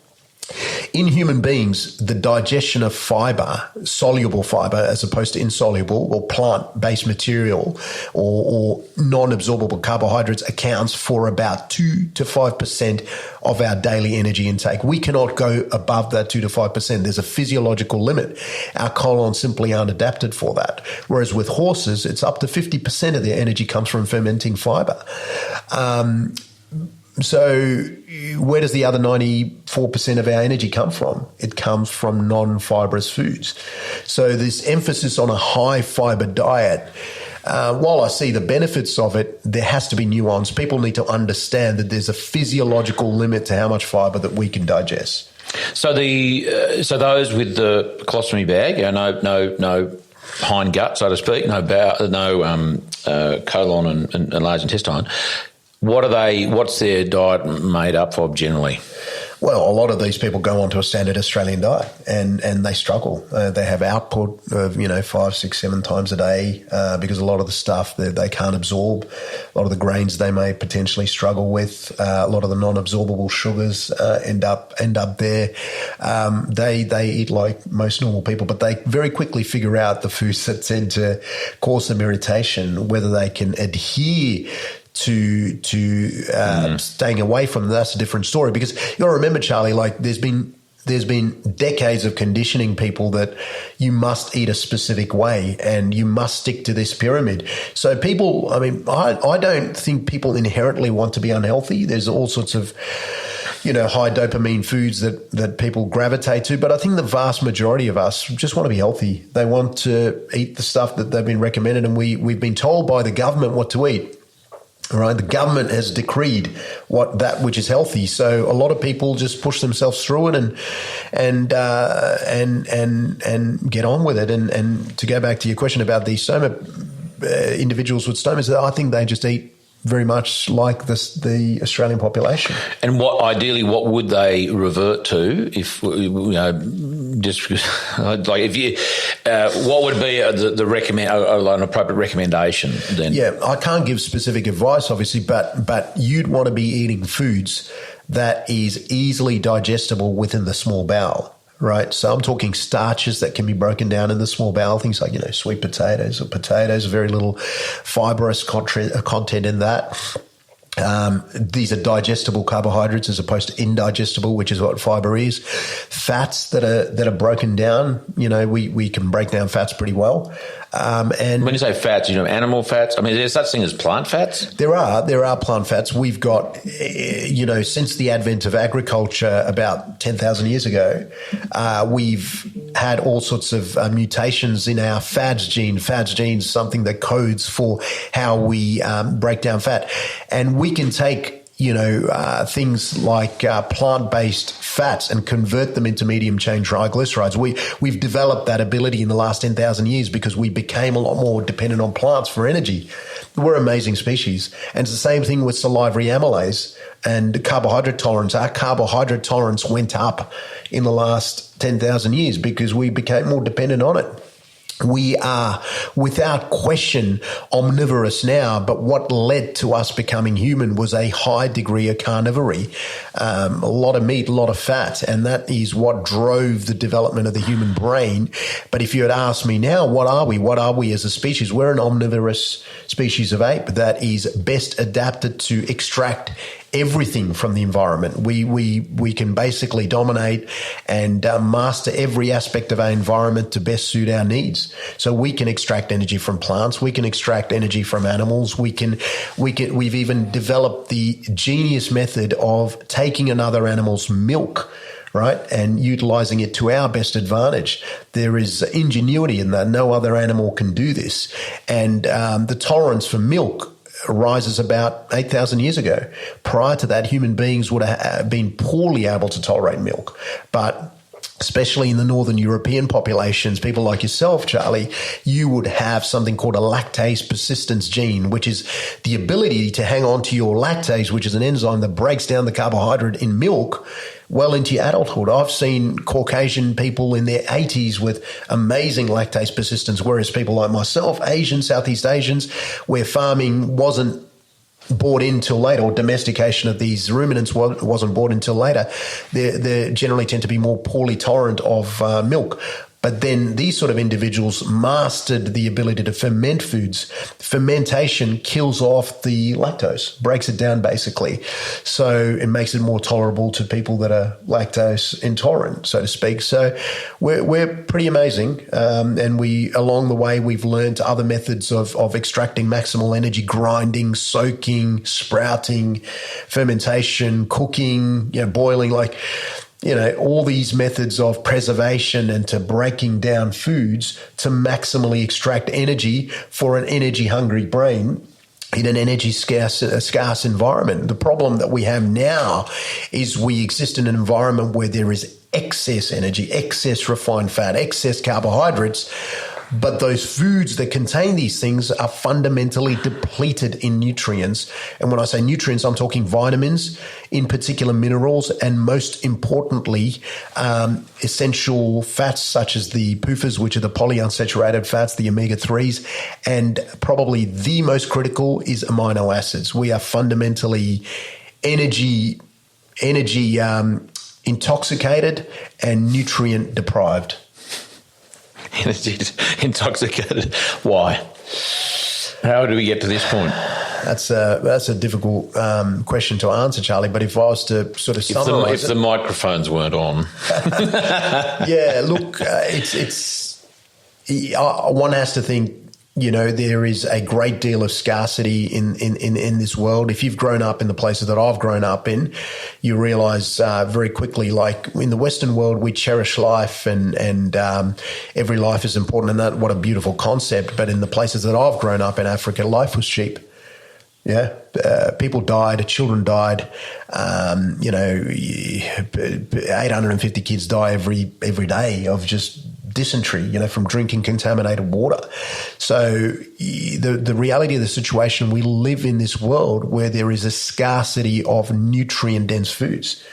In human beings, the digestion of fiber, soluble fiber as opposed to insoluble or plant-based material or non-absorbable carbohydrates, accounts for about 2 to 5% of our daily energy intake. We cannot go above that 2 to 5%. There's a physiological limit. Our colons simply aren't adapted for that. Whereas with horses, it's up to 50% of their energy comes from fermenting fiber. So where does the other 94% of our energy come from? It comes from non-fibrous foods. So this emphasis on a high fiber diet, while I see the benefits of it, there has to be nuance. People need to understand that there's a physiological limit to how much fiber that we can digest. So those with the colostomy bag, no hind gut, so to speak, no colon and large intestine. What's their diet made up of generally? Well, a lot of these people go onto a standard Australian diet and they struggle. They have output of, 5, 6, 7 times a day because a lot of the stuff that they can't absorb, a lot of the grains they may potentially struggle with, a lot of the non-absorbable sugars end up there. They eat like most normal people, but they very quickly figure out the foods that tend to cause them irritation, whether they can adhere to staying away from them. That's a different story, because you got to remember, Charlie, like there's been decades of conditioning people that you must eat a specific way and you must stick to this pyramid. So people, I don't think people inherently want to be unhealthy. There's all sorts of high dopamine foods that people gravitate to. But I think the vast majority of us just want to be healthy. They want to eat the stuff that they've been recommended, and we've been told by the government what to eat. All right, the government has decreed that which is healthy, so a lot of people just push themselves through it and get on with it. And to go back to your question about the stoma, individuals with stomas, I think they just eat very much like the Australian population. And what would they revert to if just like if you what would be an appropriate recommendation then? Yeah, I can't give specific advice, obviously, but you'd want to be eating foods that is easily digestible within the small bowel. Right, so I'm talking starches that can be broken down in the small bowel, things like, sweet potatoes or potatoes, very little fibrous content in that. These are digestible carbohydrates as opposed to indigestible, which is what fiber is. Fats that are broken down, we can break down fats pretty well. And when you say fats, animal fats. I mean, is there such thing as plant fats? There are plant fats. We've got, since the advent of agriculture about 10,000 years ago, we've had all sorts of mutations in our FADS gene. FADS gene is something that codes for how we break down fat, and we can take things like plant-based fats and convert them into medium-chain triglycerides. We've developed that ability in the last 10,000 years because we became a lot more dependent on plants for energy. We're an amazing species. And it's the same thing with salivary amylase and carbohydrate tolerance. Our carbohydrate tolerance went up in the last 10,000 years because we became more dependent on it. We are, without question, omnivorous now, but what led to us becoming human was a high degree of carnivory, a lot of meat, a lot of fat, and that is what drove the development of the human brain. But if you had asked me now, what are we? What are we as a species? We're an omnivorous species of ape that is best adapted to extract everything from the environment. We can basically dominate and master every aspect of our environment to best suit our needs. So we can extract energy from plants. We can extract energy from animals. We've even developed the genius method of taking another animal's milk, right, and utilizing it to our best advantage. There is ingenuity in that. No other animal can do this. And the tolerance for milk arises about 8,000 years ago. Prior to that, human beings would have been poorly able to tolerate milk. But especially in the northern European populations, people like yourself, Charlie, you would have something called a lactase persistence gene, which is the ability to hang on to your lactase, which is an enzyme that breaks down the carbohydrate in milk well into your adulthood. I've seen Caucasian people in their 80s with amazing lactase persistence, whereas people like myself, Asians, Southeast Asians, where farming wasn't brought in till later, or domestication of these ruminants wasn't brought in till later, they generally tend to be more poorly tolerant of milk. But then these sort of individuals mastered the ability to ferment foods. Fermentation kills off the lactose, breaks it down basically. So it makes it more tolerable to people that are lactose intolerant, so to speak. So we're pretty amazing. And along the way, we've learned other methods of extracting maximal energy: grinding, soaking, sprouting, fermentation, cooking, boiling, all these methods of preservation and to breaking down foods to maximally extract energy for an energy-hungry brain in an energy scarce environment. The problem that we have now is we exist in an environment where there is excess energy, excess refined fat, excess carbohydrates, but those foods that contain these things are fundamentally depleted in nutrients. And when I say nutrients, I'm talking vitamins, in particular minerals, and most importantly, essential fats such as the PUFAs, which are the polyunsaturated fats, the omega-3s, and probably the most critical is amino acids. We are fundamentally energy intoxicated and nutrient deprived. Energy intoxicated. Why? How do we get to this point? That's a difficult question to answer, Charlie. But if I was to sort of summarize if the microphones weren't on, yeah. Look, one has to think. there is a great deal of scarcity in this world. If you've grown up in the places that I've grown up in, you realise very quickly, like in the Western world, we cherish life and every life is important, and that what a beautiful concept. But in the places that I've grown up in Africa, life was cheap. Yeah, people died, children died. 850 kids die every day of just dysentery, from drinking contaminated water. So the reality of the situation, we live in this world where there is a scarcity of nutrient-dense foods,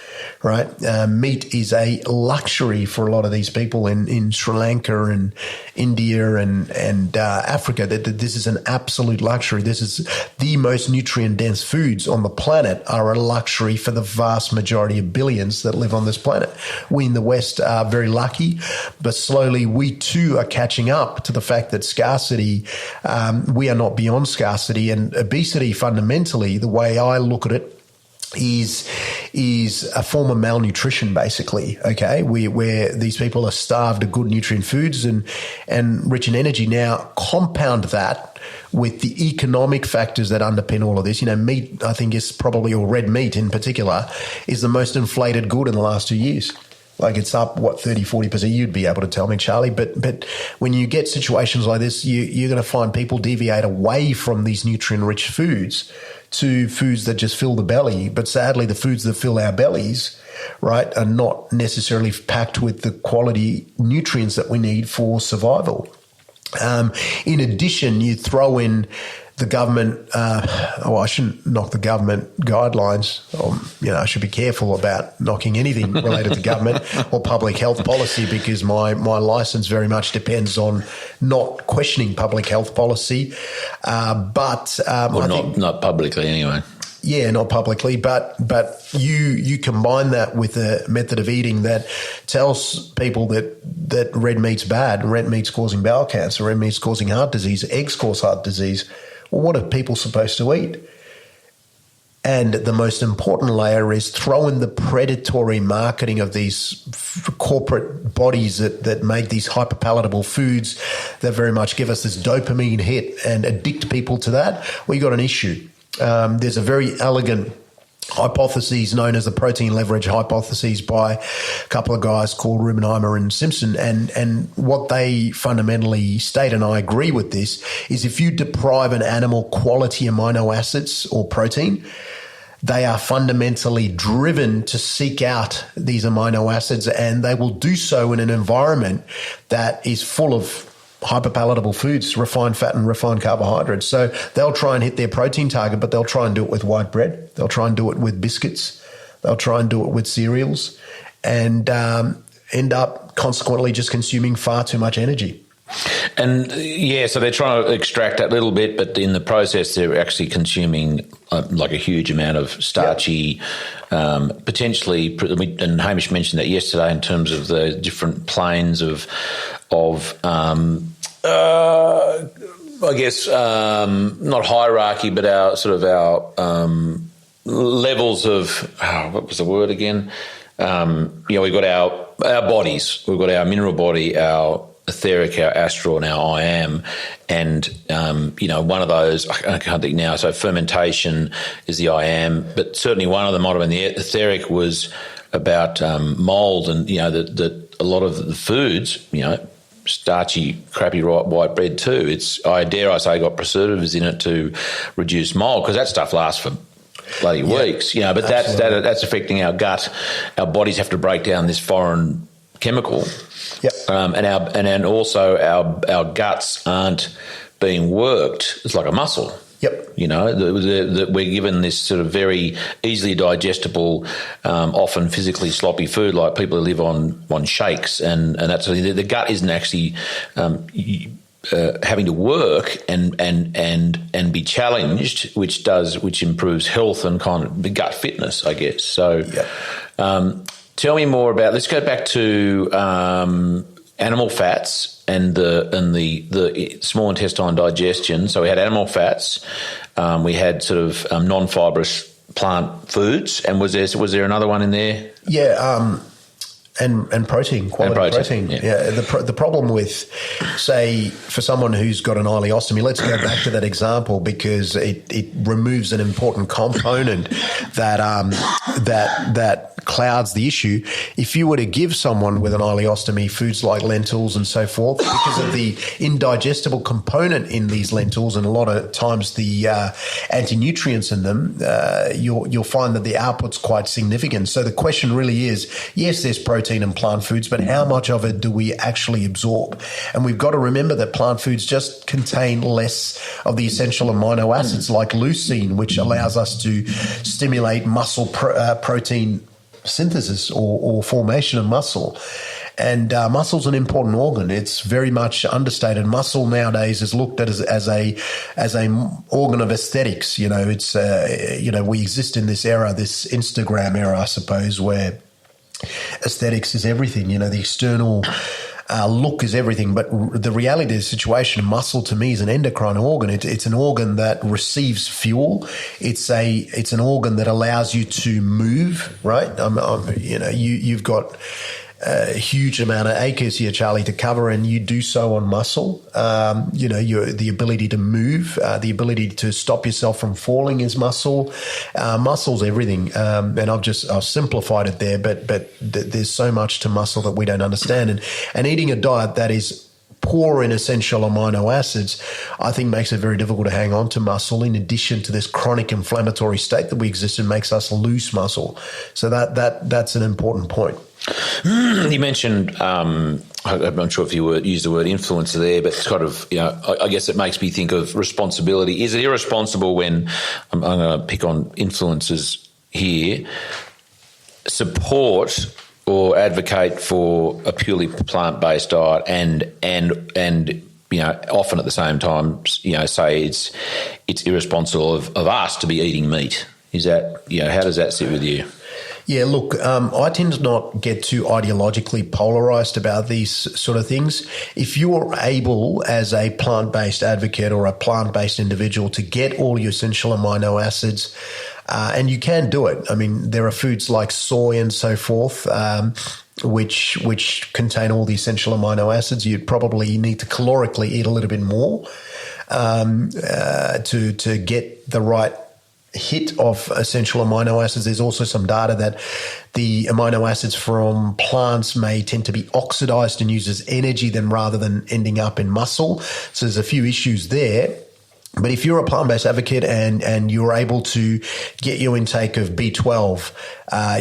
right? Meat is a luxury for a lot of these people in Sri Lanka and India and Africa. This is an absolute luxury. This is the most nutrient-dense foods on the planet are a luxury for the vast majority of billions that live on this planet. We in the West are very lucky, but slowly we too are catching up to the fact that scarcity, we are not beyond scarcity, and obesity fundamentally, the way I look at it, is a form of malnutrition, basically. Okay, where these people are starved of good nutrient foods and rich in energy. Now compound that with the economic factors that underpin all of this. Meat, I think, is probably, or red meat in particular, is the most inflated good in the last 2 years. Like it's up, 30-40%. You'd be able to tell me, Charlie. But when you get situations like this, you're going to find people deviate away from these nutrient-rich foods to foods that just fill the belly. But sadly, the foods that fill our bellies, right, are not necessarily packed with the quality nutrients that we need for survival. In addition, you throw in the government, I shouldn't knock the government guidelines. I should be careful about knocking anything related to government or public health policy, because my license very much depends on not questioning public health policy. But not publicly anyway. Yeah, not publicly, but you combine that with a method of eating that tells people that red meat's bad, red meat's causing bowel cancer, red meat's causing heart disease, eggs cause heart disease. Well, what are people supposed to eat? And the most important layer is throw in the predatory marketing of these corporate bodies that make these hyperpalatable foods that very much give us this dopamine hit and addict people to that. Well, you got an issue. There's a very elegant hypotheses known as the protein leverage hypotheses by a couple of guys called Rubenheimer and Simpson. And what they fundamentally state, and I agree with this, is if you deprive an animal quality amino acids or protein, they are fundamentally driven to seek out these amino acids, and they will do so in an environment that is full of hyperpalatable foods, refined fat and refined carbohydrates. So they'll try and hit their protein target, but they'll try and do it with white bread. They'll try and do it with biscuits. They'll try and do it with cereals, and end up consequently just consuming far too much energy. And so they're trying to extract that little bit, but in the process they're actually consuming like a huge amount of starchy, potentially, and Hamish mentioned that yesterday in terms of the different planes of I guess not hierarchy, but our levels of what was the word again? We've got our bodies, we've got our mineral body, our etheric, our astral, and our I am, and one of those I can't think now. So fermentation is the I am, but certainly one of them might have been the etheric was about mold, and that a lot of the foods, starchy, crappy white bread too. It's, I dare I say, got preservatives in it to reduce mold, because that stuff lasts for bloody weeks. But that's affecting our gut. Our bodies have to break down this foreign chemical. Yep. And also our guts aren't being worked. It's like a muscle. Yep. We're given this sort of very easily digestible, often physically sloppy food, like people who live on shakes, and that's the gut isn't actually having to work and be challenged, which improves health and kind of the gut fitness, I guess. So, tell me more about. Let's go back to animal fats and the small intestine digestion. So we had animal fats, we had sort of non-fibrous plant foods, and was there another one in there? Yeah, And protein, quality protein. Yeah. The problem with, say, for someone who's got an ileostomy, let's go back to that example because it removes an important component that clouds the issue. If you were to give someone with an ileostomy foods like lentils and so forth, because of the indigestible component in these lentils and a lot of times the anti-nutrients in them, you'll find that the output's quite significant. So the question really is, yes, there's protein in plant foods, but how much of it do we actually absorb? And we've got to remember that plant foods just contain less of the essential amino acids like leucine, which allows us to stimulate muscle protein synthesis or formation of muscle. And muscle's an important organ. It's very much understated. Muscle nowadays is looked at as a organ of aesthetics. It's we exist in this era, this Instagram era, I suppose, where aesthetics is everything. The external look is everything, but the reality of the situation, muscle to me is an endocrine organ. It's an organ that receives fuel. It's an organ that allows you to move. Right? You've got a huge amount of acres here, Charlie, to cover, and you do so on muscle. The ability to move, the ability to stop yourself from falling is muscle. Muscle's everything. And I've simplified it there, but there's so much to muscle that we don't understand. And eating a diet that is poor in essential amino acids, I think makes it very difficult to hang on to muscle, in addition to this chronic inflammatory state that we exist in makes us lose muscle. So that's an important point. You mentioned, I'm not sure if you used the word influencer there, but it's kind of, I guess it makes me think of responsibility. Is it irresponsible when, I'm going to pick on influencers here, support or advocate for a purely plant-based diet and often at the same time, say it's irresponsible of us to be eating meat? Is that, how does that sit with you? Yeah, look, I tend to not get too ideologically polarized about these sort of things. If you're able, as a plant-based advocate or a plant-based individual, to get all your essential amino acids, and you can do it. I mean, there are foods like soy and so forth, which contain all the essential amino acids. You'd probably need to calorically eat a little bit more to get the right hit of essential amino acids. There's also some data that the amino acids from plants may tend to be oxidized and used as energy rather than ending up in muscle. So there's a few issues there. But if you're a plant-based advocate and you're able to get your intake of B12,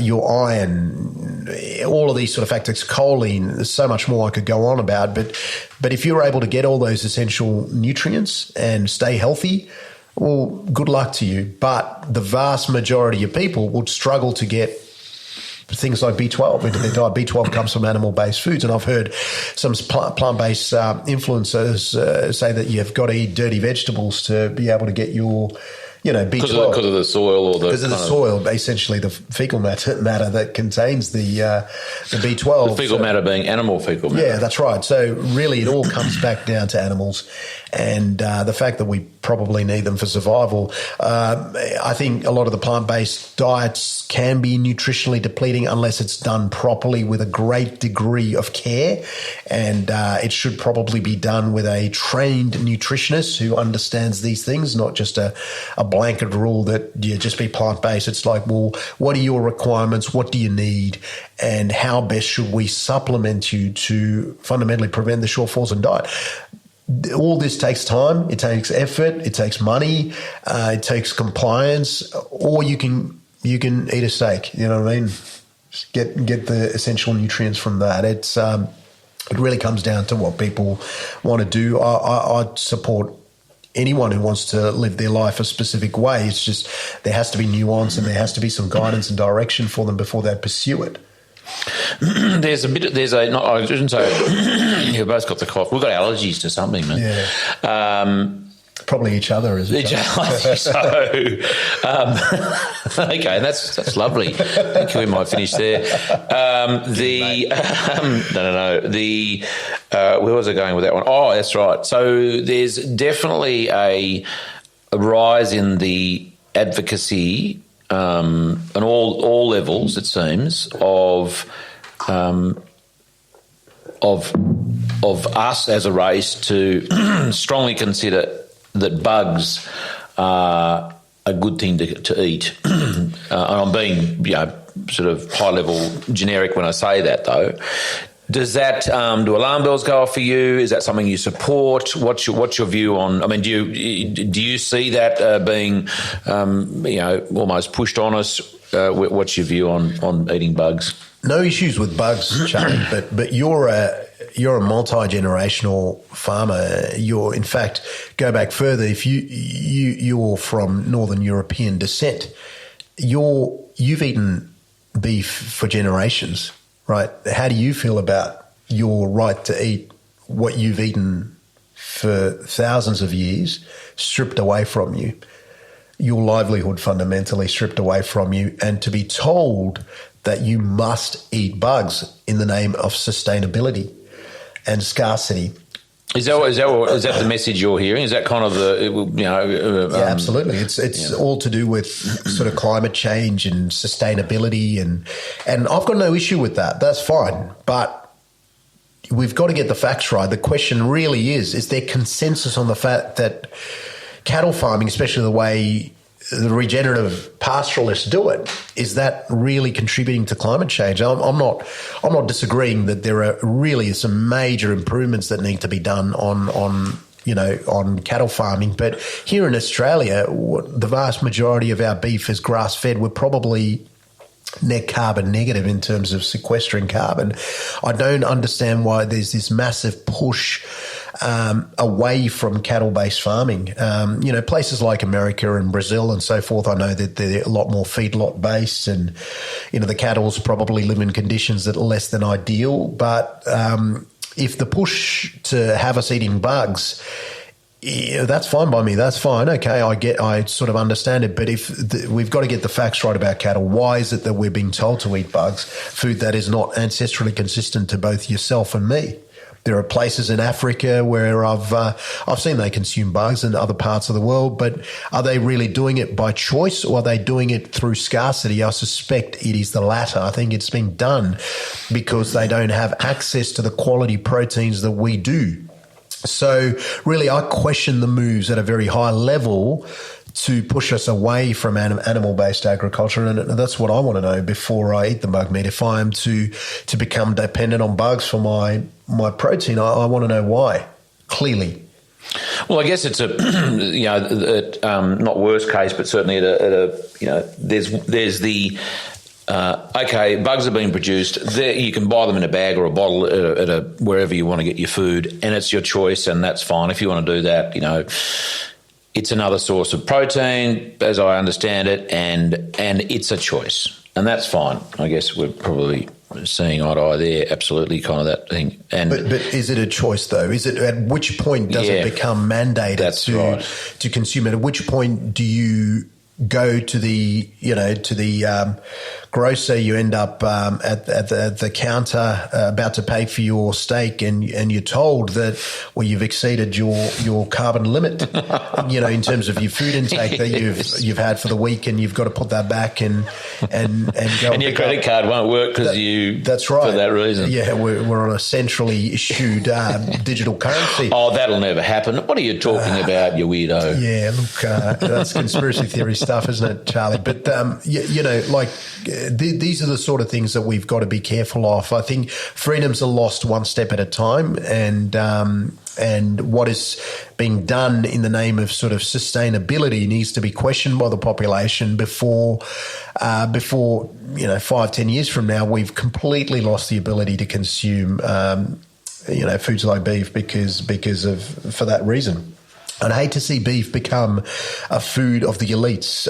your iron, all of these sort of factors, choline, there's so much more I could go on about. But if you're able to get all those essential nutrients and stay healthy, well, good luck to you. But the vast majority of people would struggle to get things like B12 into their diet. B12 comes from animal-based foods, and I've heard some plant-based influencers say that you've got to eat dirty vegetables to be able to get your B12. Because of the soil, or because of the soil, essentially the fecal matter that contains the B12. The fecal matter being animal fecal matter. Yeah, that's right. So really, it all comes back down to animals, and the fact that we probably need them for survival. I think a lot of the plant-based diets can be nutritionally depleting unless it's done properly with a great degree of care, and it should probably be done with a trained nutritionist who understands these things, not just a blanket rule that you just be plant-based. It's like, well, what are your requirements? What do you need? And how best should we supplement you to fundamentally prevent the shortfalls in diet? All this takes time, it takes effort, it takes money, it takes compliance, or you can eat a steak, you know what I mean? Just get the essential nutrients from that. It really comes down to what people want to do. I support anyone who wants to live their life a specific way. It's just there has to be nuance and there has to be some guidance and direction for them before they pursue it. I shouldn't say, you've both got the cough. We've got allergies to something, man. Yeah. Probably each other, is it? I think so. Okay, that's lovely. I think we might finish there. Where was I going with that one? Oh, that's right. So there's definitely a rise in the advocacy on all levels, it seems, of of us as a race to strongly consider that bugs are a good thing to eat. And I'm being, sort of high-level generic when I say that, though. Does that do alarm bells go off for you? Is that something you support? What's your view on? I mean, do you see that being almost pushed on us? What's your view on eating bugs? No issues with bugs, Charlie. but you're a multi-generational farmer. You're, in fact, go back further. If you're from Northern European descent, you've eaten beef for generations, right? How do you feel about your right to eat what you've eaten for thousands of years, stripped away from you, your livelihood fundamentally stripped away from you, and to be told that you must eat bugs in the name of sustainability and scarcity? Is that the message you're hearing? Is that kind of the yeah, absolutely. It's all to do with sort of climate change and sustainability, and I've got no issue with that. That's fine, but we've got to get the facts right. The question really is there consensus on the fact that cattle farming, especially the way the regenerative pastoralists do it, is that really contributing to climate change? I'm not disagreeing that there are really some major improvements that need to be done on cattle farming, but here in Australia, the vast majority of our beef is grass fed. We're probably net carbon negative in terms of sequestering carbon. I don't understand why there's this massive push away from cattle-based farming. Places like America and Brazil and so forth, I know that they're a lot more feedlot-based, and, the cattle's probably live in conditions that are less than ideal. But if the push to have us eating bugs, that's fine by me. That's fine. Okay, I sort of understand it. But if we've got to get the facts right about cattle, why is it that we're being told to eat bugs, food that is not ancestrally consistent to both yourself and me? There are places in Africa where I've seen they consume bugs, in other parts of the world, but are they really doing it by choice, or are they doing it through scarcity? I suspect it is the latter. I think it's being done because they don't have access to the quality proteins that we do. So really, I question the moves at a very high level to push us away from animal-based agriculture, and that's what I want to know before I eat the bug meat. If I am to become dependent on bugs for my protein, I want to know why, clearly. Well, I guess it's not worst case, but certainly there's the bugs are being produced. You can buy them in a bag or a bottle at wherever you want to get your food, and it's your choice, and that's fine. If you want to do that, it's another source of protein, as I understand it, and it's a choice, and that's fine. I guess we're probably seeing eye to eye there, absolutely, kind of that thing. And but is it a choice though? Is it, at which point does it become mandated to consume it? At which point do you go to the grocer, you end up at the counter about to pay for your steak, and you're told that, well, you've exceeded your carbon limit, in terms of your food intake that you've had for the week, and you've got to put that back and go. And your credit card won't work because that's right, for that reason. Yeah, we're on a centrally issued digital currency. Oh, that'll never happen. What are you talking about, you weirdo? Yeah, look, that's conspiracy theory stuff, isn't it, Charlie? But these are the sort of things that we've got to be careful of. I think freedoms are lost one step at a time, and what is being done in the name of sort of sustainability needs to be questioned by the population before 5-10 years from now we've completely lost the ability to consume foods like beef for that reason. I'd hate to see beef become a food of the elites,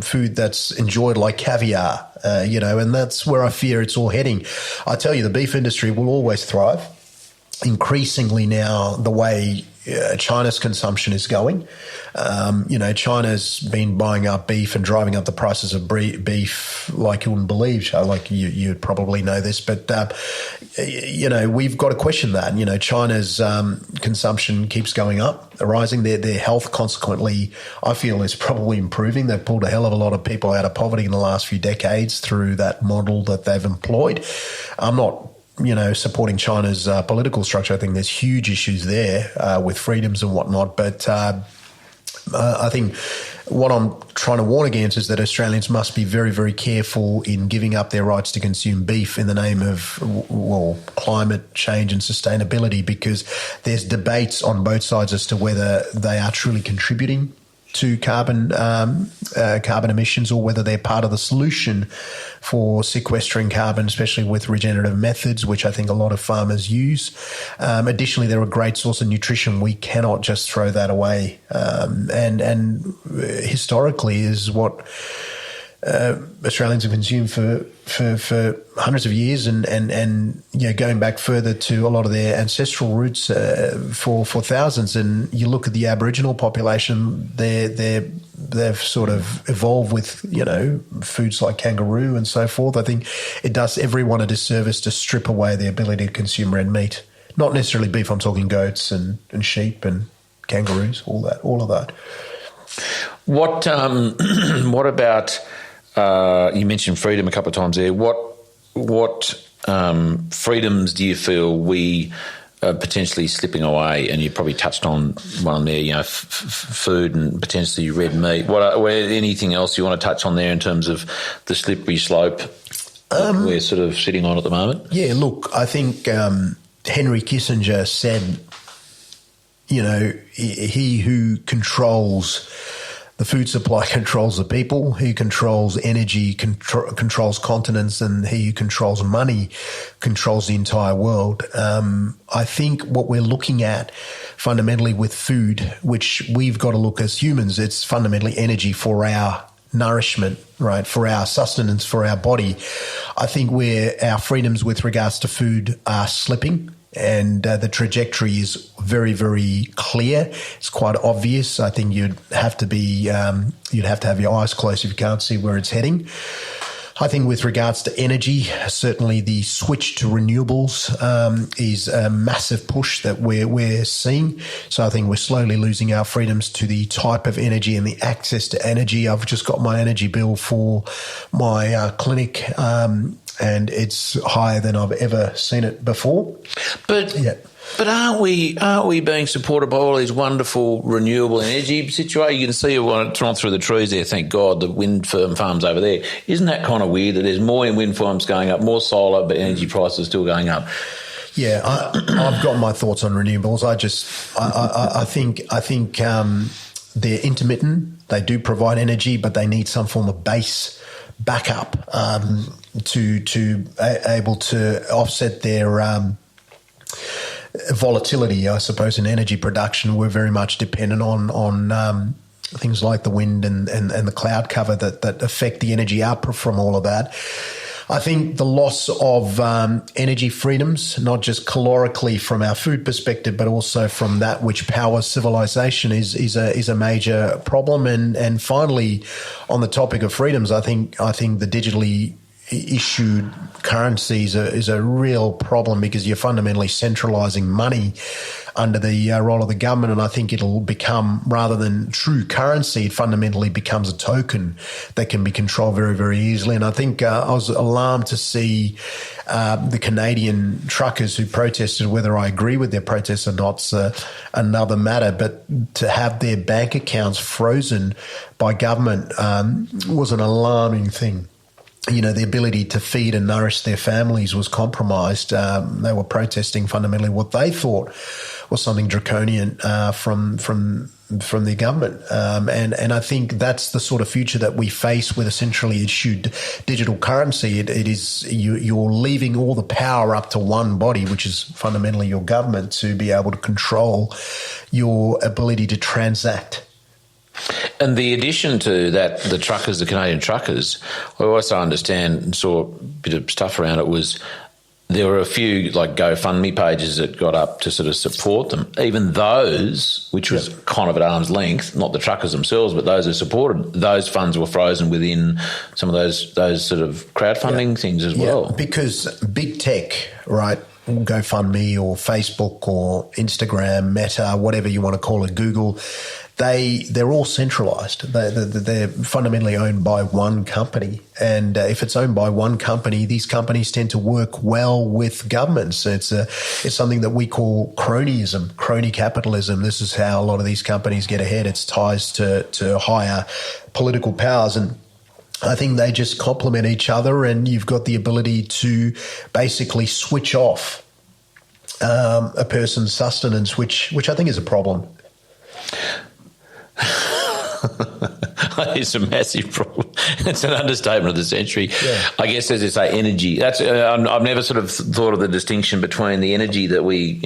food that's enjoyed like caviar, and that's where I fear it's all heading. I tell you, the beef industry will always thrive. Increasingly now, the way China's consumption is going. China's been buying up beef and driving up the prices of beef like you wouldn't believe. Like you'd probably know this, but we've got to question that. China's consumption keeps going up, rising. Their health, consequently, I feel is probably improving. They've pulled a hell of a lot of people out of poverty in the last few decades through that model that they've employed. I'm not supporting China's political structure. I think there's huge issues there with freedoms and whatnot. But I think what I'm trying to warn against is that Australians must be very, very careful in giving up their rights to consume beef in the name of, climate change and sustainability, because there's debates on both sides as to whether they are truly contributing to carbon emissions, or whether they're part of the solution for sequestering carbon, especially with regenerative methods, which I think a lot of farmers use. Additionally, they're a great source of nutrition. We cannot just throw that away. And historically is what Australians have consumed for hundreds of years, and going back further to a lot of their ancestral roots for thousands. And you look at the Aboriginal population, they've sort of evolved with foods like kangaroo and so forth. I think it does everyone a disservice to strip away the ability to consume red meat. Not necessarily beef. I'm talking goats and sheep and kangaroos. All of that. What about? You mentioned freedom a couple of times there. What freedoms do you feel we are potentially slipping away? And you probably touched on one there, food and potentially red meat. Anything else you want to touch on there in terms of the slippery slope that we're sort of sitting on at the moment? Yeah, look, I think Henry Kissinger said, he who controls the food supply controls the people, who controls energy controls continents, and he who controls money controls the entire world. I think what we're looking at fundamentally with food, which we've got to look as humans, it's fundamentally energy for our nourishment, right, for our sustenance, for our body. I think where our freedoms with regards to food are slipping, and the trajectory is very, very clear. It's quite obvious. I think you'd have to have your eyes closed if you can't see where it's heading. I think with regards to energy, certainly the switch to renewables is a massive push that we're seeing. So I think we're slowly losing our freedoms to the type of energy and the access to energy. I've just got my energy bill for my clinic, and it's higher than I've ever seen it before. But aren't we being supported by all these wonderful renewable energy situations? You can see it drawn through the trees there, thank God, the wind farms over there. Isn't that kind of weird that there's more wind farms going up, more solar, but energy prices are still going up? Yeah, I've got my thoughts on renewables. I think they're intermittent. They do provide energy, but they need some form of base backup to able to offset their volatility, I suppose, in energy production. We're very much dependent on things like the wind and the cloud cover that affect the energy output from all of that. I think the loss of energy freedoms, not just calorically from our food perspective, but also from that which powers civilization, is a major problem. And finally, on the topic of freedoms, I think the digitally issued currencies is a real problem, because you're fundamentally centralising money under the role of the government. And I think it'll become, rather than true currency, it fundamentally becomes a token that can be controlled very, very easily. And I think I was alarmed to see the Canadian truckers who protested. Whether I agree with their protests or not's another matter, but to have their bank accounts frozen by government was an alarming thing. The ability to feed and nourish their families was compromised. They were protesting fundamentally what they thought was something draconian from the government. And I think that's the sort of future that we face with a centrally issued digital currency. It is you're leaving all the power up to one body, which is fundamentally your government, to be able to control your ability to transact. And the addition to that, the Canadian truckers, I also understand and saw a bit of stuff around it, was there were a few like GoFundMe pages that got up to sort of support them. Even those, which was kind of at arm's length, not the truckers themselves, but those who supported, those funds were frozen within some of those sort of crowdfunding things as well. Because big tech, right, GoFundMe or Facebook or Instagram, Meta, whatever you want to call it, Google, they're all centralised. They're fundamentally owned by one company. And if it's owned by one company, these companies tend to work well with governments. It's something that we call cronyism, crony capitalism. This is how a lot of these companies get ahead. It's ties to higher political powers, and I think they just complement each other, and you've got the ability to basically switch off a person's sustenance, which I think is a problem. It's a massive problem. It's an understatement of the century. Yeah. I guess, as you say, energy. That's I've never sort of thought of the distinction between the energy that we,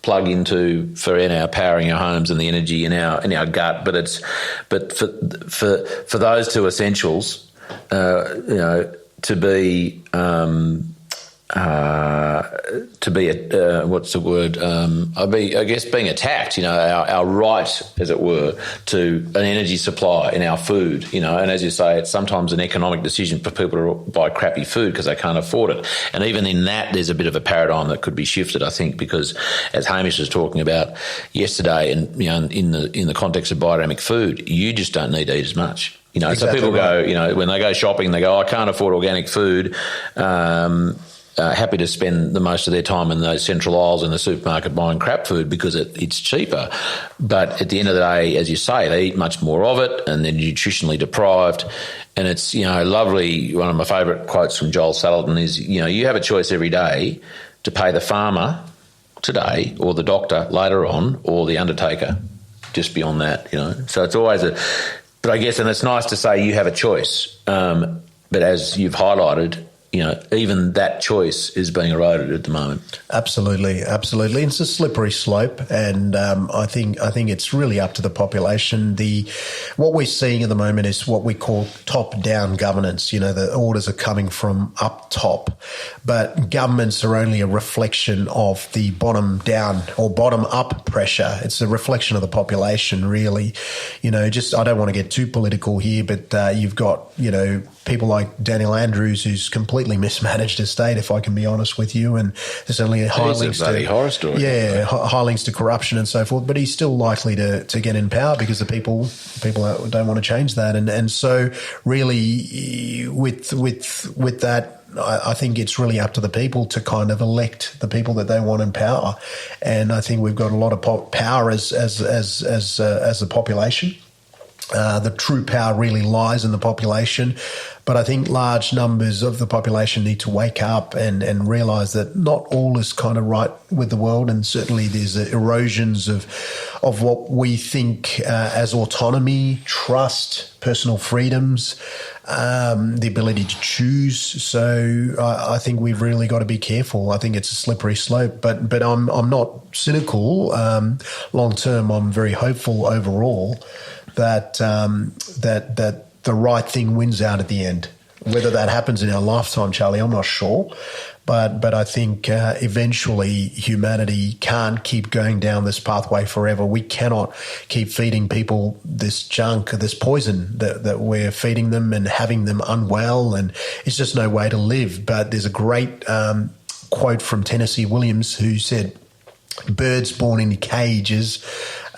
plug into for powering our homes and the energy in our gut. But for those two essentials, to be what's the word? I guess being attacked, our right, as it were, to an energy supply in our food, and as you say, it's sometimes an economic decision for people to buy crappy food because they can't afford it. And even in that, there's a bit of a paradigm that could be shifted, I think, because as Hamish was talking about yesterday, and in the context of biodynamic food, you just don't need to eat as much. Exactly. So people go, when they go shopping, they go, I can't afford organic food. Happy to spend the most of their time in those central aisles in the supermarket buying crap food because it's cheaper. But at the end of the day, as you say, they eat much more of it and they're nutritionally deprived. And it's, lovely. One of my favourite quotes from Joel Salatin is, you have a choice every day to pay the farmer today or the doctor later on or the undertaker just beyond that, So it's always but I guess, and it's nice to say you have a choice. But as you've highlighted, even that choice is being eroded at the moment. Absolutely. It's a slippery slope, and I think it's really up to the population. What we're seeing at the moment is what we call top-down governance. The orders are coming from up top, but governments are only a reflection of the bottom-down or bottom-up pressure. It's a reflection of the population, really. I don't want to get too political here, but you've got people like Daniel Andrews, who's completely mismanaged his state, if I can be honest with you, and there's only high links to horror story. Yeah, high links to corruption and so forth. But he's still likely to get in power because the people don't want to change that, and so really with that, I think it's really up to the people to kind of elect the people that they want in power, and I think we've got a lot of power as a population. The true power really lies in the population. But I think large numbers of the population need to wake up and realise that not all is kind of right with the world, and certainly there's erosions of what we think as autonomy, trust, personal freedoms, the ability to choose. So I think we've really got to be careful. I think it's a slippery slope, but I'm not cynical. Long term, I'm very hopeful overall that the right thing wins out at the end. Whether that happens in our lifetime, Charlie, I'm not sure. But I think eventually humanity can't keep going down this pathway forever. We cannot keep feeding people this junk, this poison that we're feeding them and having them unwell, and it's just no way to live. But there's a great quote from Tennessee Williams who said, "Birds born in cages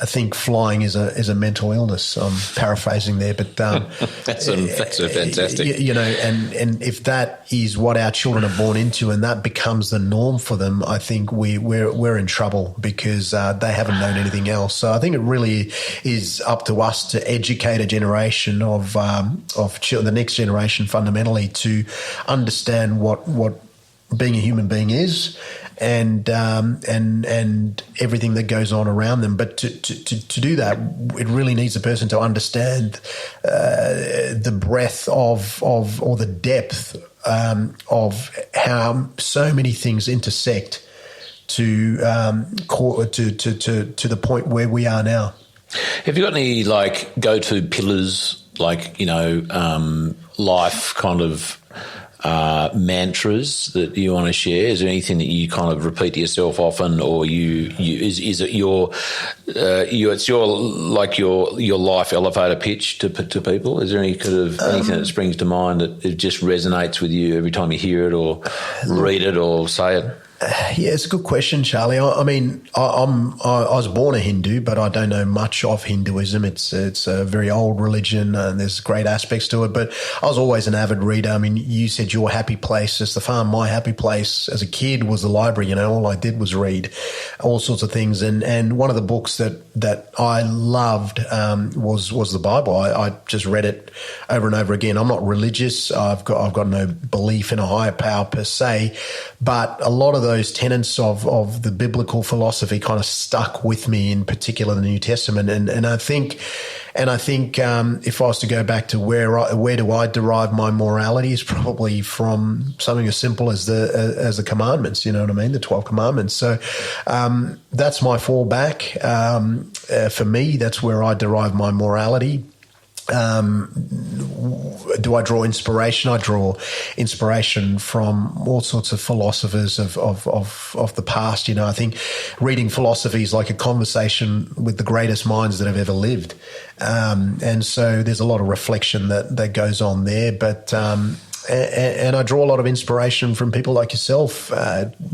I think flying is a mental illness. I'm paraphrasing there, but that's a fantastic. And if that is what our children are born into, and that becomes the norm for them, I think we're in trouble because they haven't known anything else. So I think it really is up to us to educate a generation of the next generation fundamentally to understand what being a human being is. And everything that goes on around them. But to do that, it really needs a person to understand the breadth of or the depth of how so many things intersect to the point where we are now. Have you got any go-to pillars, life kind of mantras that you want to share? Is there anything that you kind of repeat to yourself often, or is it your life elevator pitch to people? Is there any kind of anything that springs to mind that it just resonates with you every time you hear it or read it or say it? Yeah, it's a good question, Charlie. I mean, I was born a Hindu, but I don't know much of Hinduism. It's a very old religion, and there's great aspects to it. But I was always an avid reader. I mean, you said your happy place is the farm. My happy place as a kid was the library. You know, all I did was read all sorts of things. And one of the books that I loved was the Bible. I just read it over and over again. I'm not religious. I've got no belief in a higher power per se, but a lot of those tenets of the biblical philosophy kind of stuck with me, in particular the New Testament. And I think if I was to go back to where do I derive my morality, is probably from something as simple as the commandments. You know what I mean? The 12 commandments. So that's my fallback. For me, that's where I derive my morality. Do I draw inspiration? I draw inspiration from all sorts of philosophers of the past. You know, I think reading philosophy is like a conversation with the greatest minds that have ever lived. And so there's a lot of reflection that goes on there. But and I draw a lot of inspiration from people like yourself,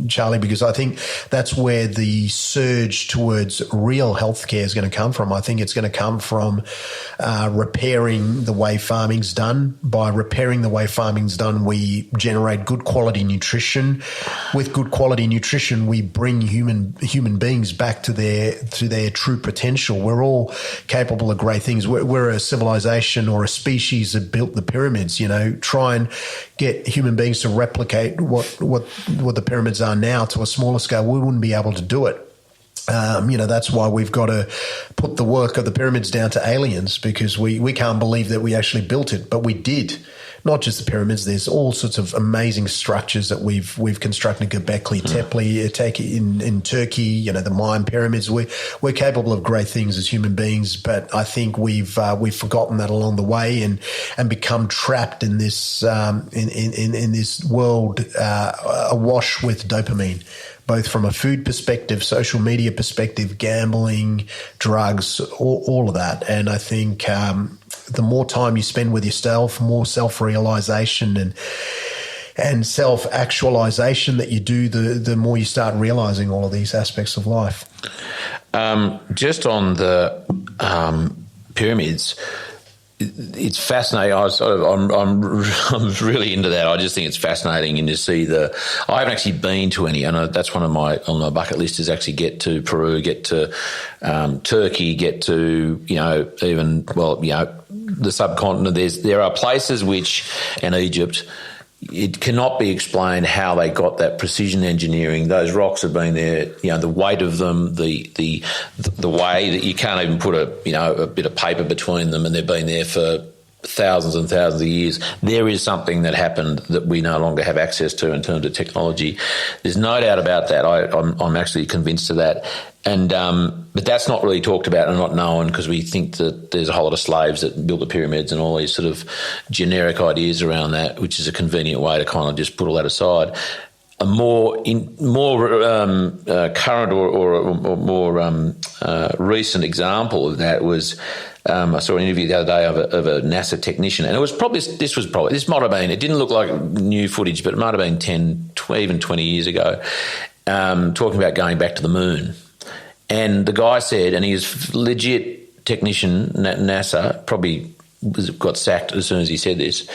Charlie, because I think that's where the surge towards real healthcare is going to come from. I think it's going to come from repairing the way farming's done. By repairing the way farming's done, we generate good quality nutrition. With good quality nutrition, we bring human beings back to their true potential. We're all capable of great things. We're a civilization or a species that built the pyramids. You know, try and get human beings to replicate what the pyramids are now to a smaller scale. We wouldn't be able to do it. You know, that's why we've got to put the work of the pyramids down to aliens, because we can't believe that we actually built it, but we did. Not just the pyramids. There's all sorts of amazing structures that we've constructed in Göbekli Tepe, in Turkey. You know, the Mayan pyramids. We're capable of great things as human beings, but I think we've forgotten that along the way and become trapped in this in this world awash with dopamine, both from a food perspective, social media perspective, gambling, drugs, all of that. And I think the more time you spend with yourself, more self-realization and self-actualization that you do, the more you start realizing all of these aspects of life. Just on the pyramids, it's fascinating. I'm really into that. I just think it's fascinating, and to see I haven't actually been to any. I know that's on my bucket list, is actually get to Peru, get to Turkey, get to even the subcontinent. There are places and Egypt. It cannot be explained how they got that precision engineering. Those rocks have been there, the weight of them, the way that you can't even put a bit of paper between them, and they've been there for thousands and thousands of years. There is something that happened that we no longer have access to in terms of technology. There's no doubt about that. I'm actually convinced of that. And but that's not really talked about and not known, because we think that there's a whole lot of slaves that built the pyramids and all these sort of generic ideas around that, which is a convenient way to kind of just put all that aside. A more current or more recent example of that was I saw an interview the other day of a NASA technician, and this might have been, it didn't look like new footage, but it might have been 10, even 20 years ago, talking about going back to the moon. And the guy said, and he was legit technician at NASA, probably got sacked as soon as he said this,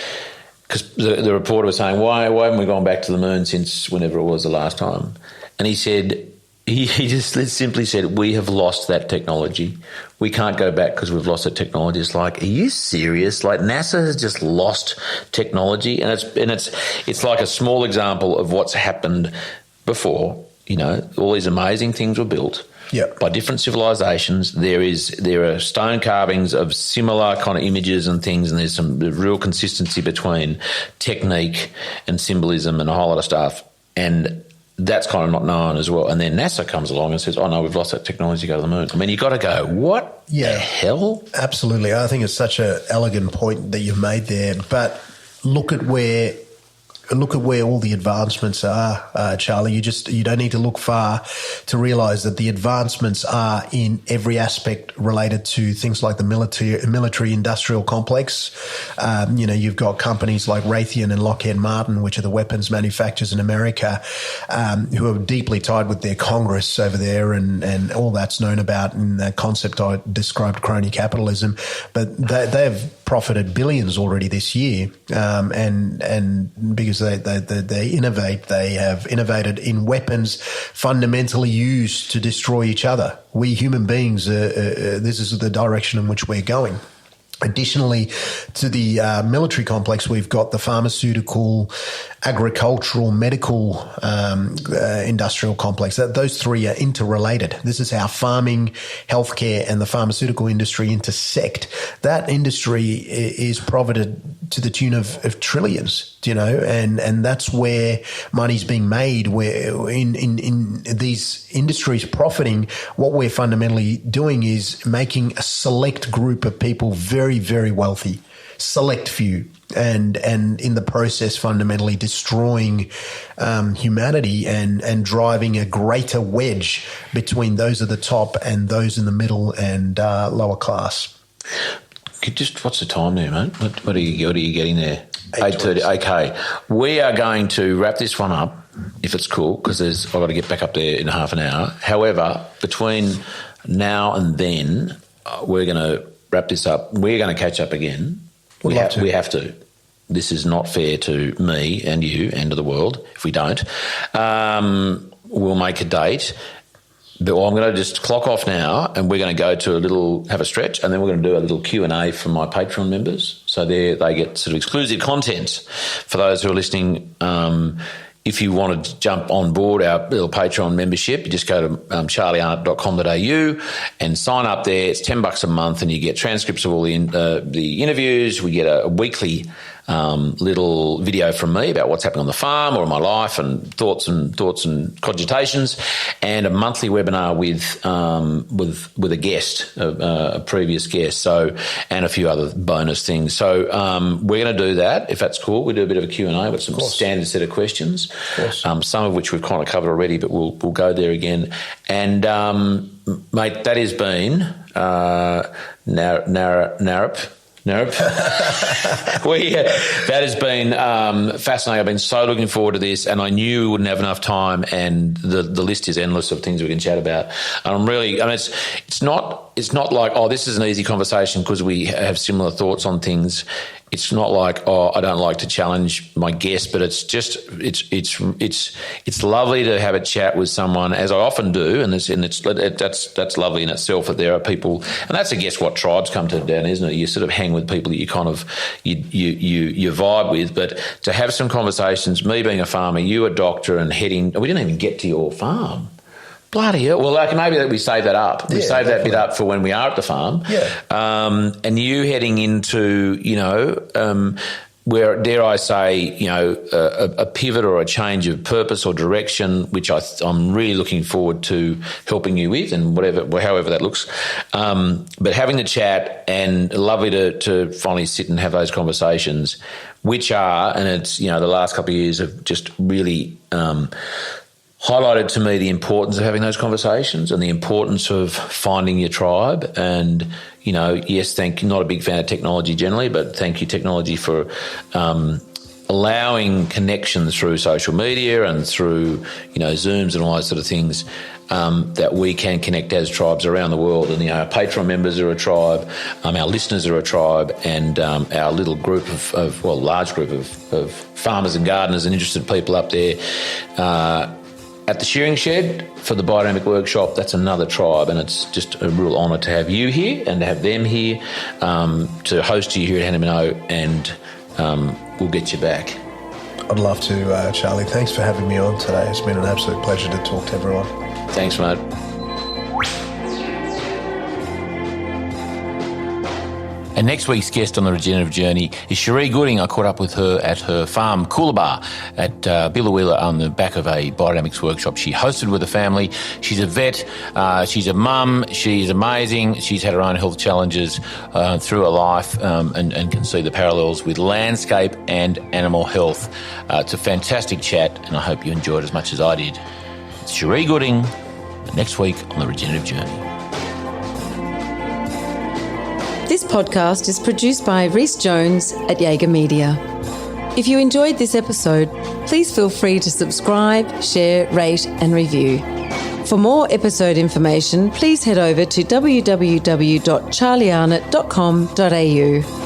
because the reporter was saying, why haven't we gone back to the moon since whenever it was the last time? And he said, he just simply said, we have lost that technology. We can't go back because we've lost that technology. It's like, are you serious? Like, NASA has just lost technology, and it's like a small example of what's happened before. All these amazing things were built. Yep. By different civilizations. There are stone carvings of similar kind of images and things, and there's some real consistency between technique and symbolism and a whole lot of stuff. And that's kind of not known as well. And then NASA comes along and says, oh, no, we've lost that technology to go to the moon. I mean, you've got to go, what the hell? Absolutely. I think it's such an elegant point that you've made there. But look at where look at where all the advancements are, Charlie. You don't need to look far to realise that the advancements are in every aspect related to things like the military industrial complex. You've got companies like Raytheon and Lockheed Martin, which are the weapons manufacturers in America, who are deeply tied with their Congress over there, and all that's known about in that concept I described, crony capitalism. But they've profited billions already this year, and because they innovate, they have innovated in weapons fundamentally used to destroy each other. We human beings, this is the direction in which we're going. Additionally to the military complex, we've got the pharmaceutical, agricultural, medical, industrial complex. Those three are interrelated. This is how farming, healthcare, and the pharmaceutical industry intersect. That industry is profited to the tune of trillions, and that's where money's being made. Where in these industries profiting, what we're fundamentally doing is making a select group of people very, very wealthy, select few, and in the process fundamentally destroying humanity and driving a greater wedge between those at the top and those in the middle and lower class. What's the time there, mate? What are you getting there? 8:30. Okay. We are going to wrap this one up, if it's cool, because I've got to get back up there in half an hour. However, between now and then, we're going to wrap this up. We're going to catch up again. We have to. This is not fair to me and you and to the world if we don't. We'll make a date. But I'm going to just clock off now, and we're going to go to have a stretch, and then we're going to do a little Q&A from my Patreon members. So they get sort of exclusive content for those who are listening. If you want to jump on board our little Patreon membership, you just go to charliearnott.com.au and sign up there. It's $10 a month, and you get transcripts of all the interviews. We get a weekly little video from me about what's happening on the farm or in my life, and thoughts and cogitations, and a monthly webinar with a guest, a previous guest, so, and a few other bonus things. So we're going to do that, if that's cool. We do a bit of a Q&A with some standard set of questions, some of which we've kind of covered already, but we'll go there again. And mate, that has been Nope. That has been fascinating. I've been so looking forward to this, and I knew we wouldn't have enough time, and the list is endless of things we can chat about. And it's not like, this is an easy conversation because we have similar thoughts on things. It's not like, I don't like to challenge my guest, but it's just it's lovely to have a chat with someone, as I often do, and that's lovely in itself, that there are people, and that's, I guess, what tribes come to down, isn't it? You sort of hang with people that you kind of you vibe with, but to have some conversations. Me being a farmer, you a doctor, and we didn't even get to your farm. Bloody hell. Well, maybe we save that up. We save that bit up for when we are at the farm. Yeah. And you heading into, where, dare I say, a pivot or a change of purpose or direction, which I'm really looking forward to helping you with, and however that looks. But having the chat, and lovely to finally sit and have those conversations, which are, and it's, the last couple of years have just really highlighted to me the importance of having those conversations and the importance of finding your tribe. And, yes, thank you. Not a big fan of technology generally, but thank you, technology, for allowing connections through social media and through, Zooms and all those sort of things, that we can connect as tribes around the world. And, our Patreon members are a tribe, our listeners are a tribe, and our little group large group of farmers and gardeners and interested people up there at the shearing shed for the Biodynamic workshop, that's another tribe, and it's just a real honour to have you here and to have them here, to host you here at Hannah, and we'll get you back. I'd love to, Charlie. Thanks for having me on today. It's been an absolute pleasure to talk to everyone. Thanks, mate. And next week's guest on the Regenerative Journey is Cherie Gooding. I caught up with her at her farm, Coolabah, at Biloela on the back of a Biodynamics workshop she hosted with the family. She's a vet, she's a mum, she's amazing. She's had her own health challenges through her life and can see the parallels with landscape and animal health. It's a fantastic chat, and I hope you enjoyed as much as I did. It's Cherie Gooding next week on the Regenerative Journey. This podcast is produced by Rhys Jones at Jaeger Media. If you enjoyed this episode, please feel free to subscribe, share, rate and review. For more episode information, please head over to www.charliearnott.com.au.